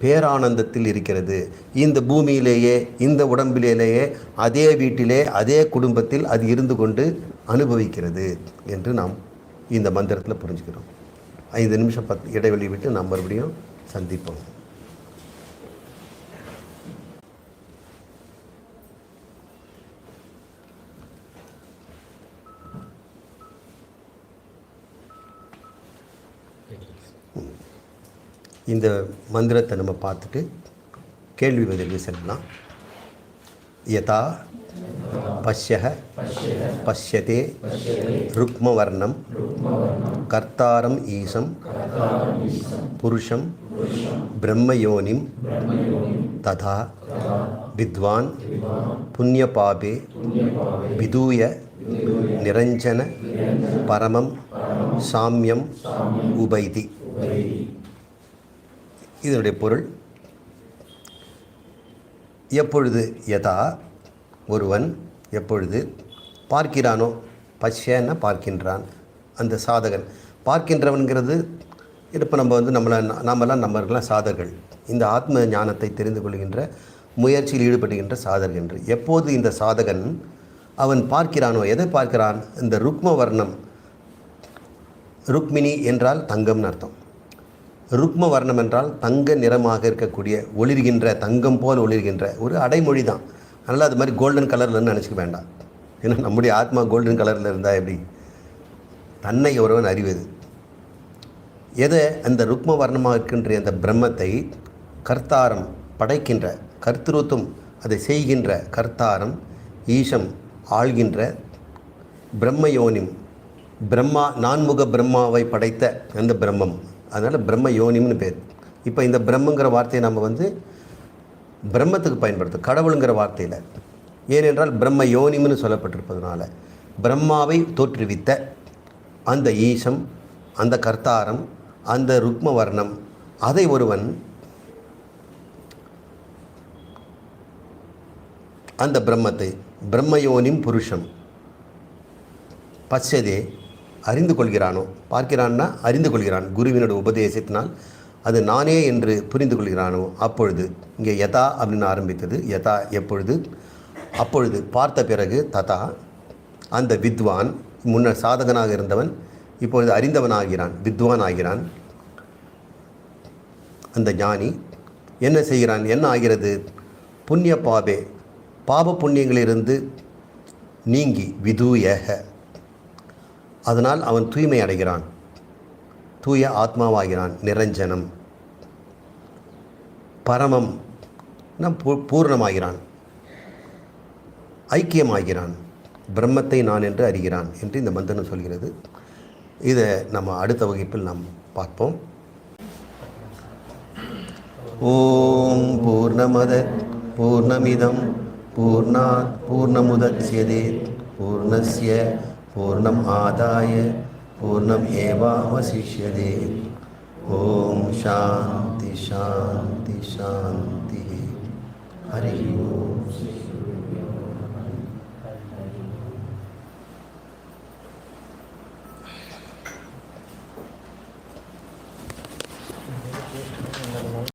பேரானந்தத்தில் இருக்கிறது. இந்த பூமியிலேயே, இந்த உடம்பிலேயே, அதே வீட்டிலே, அதே குடும்பத்தில் அது இருந்து கொண்டு அனுபவிக்கிறது என்று நாம் இந்த மந்திரத்தில் புரிஞ்சுக்கிறோம். 5 நிமிஷம் இடைவெளி விட்டு நாம் மறுபடியும் சந்திப்போம். இந்த மந்திரத்தை நம்ம பார்த்துட்டு கேள்வி பதிலுக்கு செல்லலாம். யதா பஷ்யஹ பஷ்யதே ருக்மவர்ணம் கர்த்தாரம் ஈசம் புருஷம் பிரம்மயோனிம் ததா வித்வான் புண்ணியபாபே விதூய நிரஞ்சன பரமம் சாமியம் உபைதி. இதனுடைய பொருள், எப்பொழுது யதா ஒருவன் எப்பொழுது பார்க்கிறானோ, பஷ்யன்னா பார்க்கின்றான், அந்த சாதகன் பார்க்கின்றவன்கிறது இப்போ நம்ம நம்மெல்லாம் சாதகர்கள். இந்த ஆத்ம ஞானத்தை தெரிந்து கொள்கின்ற முயற்சியில் ஈடுபடுகின்ற சாதகர் என்று. எப்போது இந்த சாதகன் அவன் பார்க்கிறானோ, எதை பார்க்கிறான்? இந்த ருக்ம வர்ணம். ருக்மிணி என்றால் தங்கம்னு அர்த்தம். ருக்ம வர்ணம் என்றால் தங்க நிறமாக இருக்கக்கூடிய, ஒளிர்கின்ற, தங்கம் போல் ஒளிர்கின்ற ஒரு அடைமொழி தான். அதனால் அது மாதிரி கோல்டன் கலர்லன்னு நினச்சிக்க வேண்டாம். ஏன்னா நம்முடைய ஆத்மா கோல்டன் கலரில் இருந்தால் எப்படி? தன்னை ஒருவன் அறிவது. எதை? அந்த ருக்ம வர்ணமாக இருக்கின்ற அந்த பிரம்மத்தை கர்த்தாரம் படைக்கின்ற, கர்த்திருத்துவம் அதை செய்கின்ற கர்த்தாரம், ஈசம் ஆள்கின்ற, பிரம்மயோனிம் பிரம்மா, நான்முக பிரம்மாவை படைத்த அந்த பிரம்மம், அதனால் பிரம்ம யோனிம்னு பேர். இப்போ இந்த பிரம்மங்கிற வார்த்தையை நம்ம பிரம்மத்துக்கு பயன்படுத்தும், கடவுளுங்கிற வார்த்தையில். ஏனென்றால் பிரம்ம யோனிம்னு சொல்லப்பட்டிருப்பதனால பிரம்மாவை தோற்றுவித்த அந்த ஈசம், அந்த கர்த்தாரம், அந்த ருக்ம வர்ணம், அதை ஒருவன் அந்த பிரம்மத்தை பிரம்மயோனிம் புருஷம் பச்சதே அறிந்து கொள்கிறானோ, பார்க்கிறான்னா அறிந்து கொள்கிறான், குருவினோட உபதேசத்தினால் அது நானே என்று புரிந்து கொள்கிறானோ, அப்பொழுது இங்கே யதா அப்படின்னு ஆரம்பித்தது. யதா எப்பொழுது, அப்பொழுது பார்த்த பிறகு ததா அந்த வித்வான், முன்னர் சாதகனாக இருந்தவன் இப்பொழுது அறிந்தவனாகிறான், வித்வான் ஆகிறான். அந்த ஞானி என்ன செய்கிறான், என்ன ஆகிறது, புண்ணிய பாபே பாப புண்ணியங்களிலிருந்து நீங்கி விதூயக, அதனால் அவன் தூய்மை அடைகிறான், தூய ஆத்மாவாகிறான், நிரஞ்சனம் பரமம் பூர்ணமாகிறான், ஐக்கியமாகிறான், பிரம்மத்தை நான் என்று அறிகிறான் என்று இந்த மந்திரம் சொல்கிறது. இதை நம்ம அடுத்த வகுப்பில் நாம் பார்ப்போம். ஓம் பூர்ணமத பூர்ணமிதம் பூர்ணாத் பூர்ணமுதச்யதே பூர்ணஸ்ய பூர்ணம் ஆதாய பூர்ணம் ஏவாவசிஷ்யதே. ஓம் சாந்தி சாந்தி சாந்தி. ஹரி ஓம்.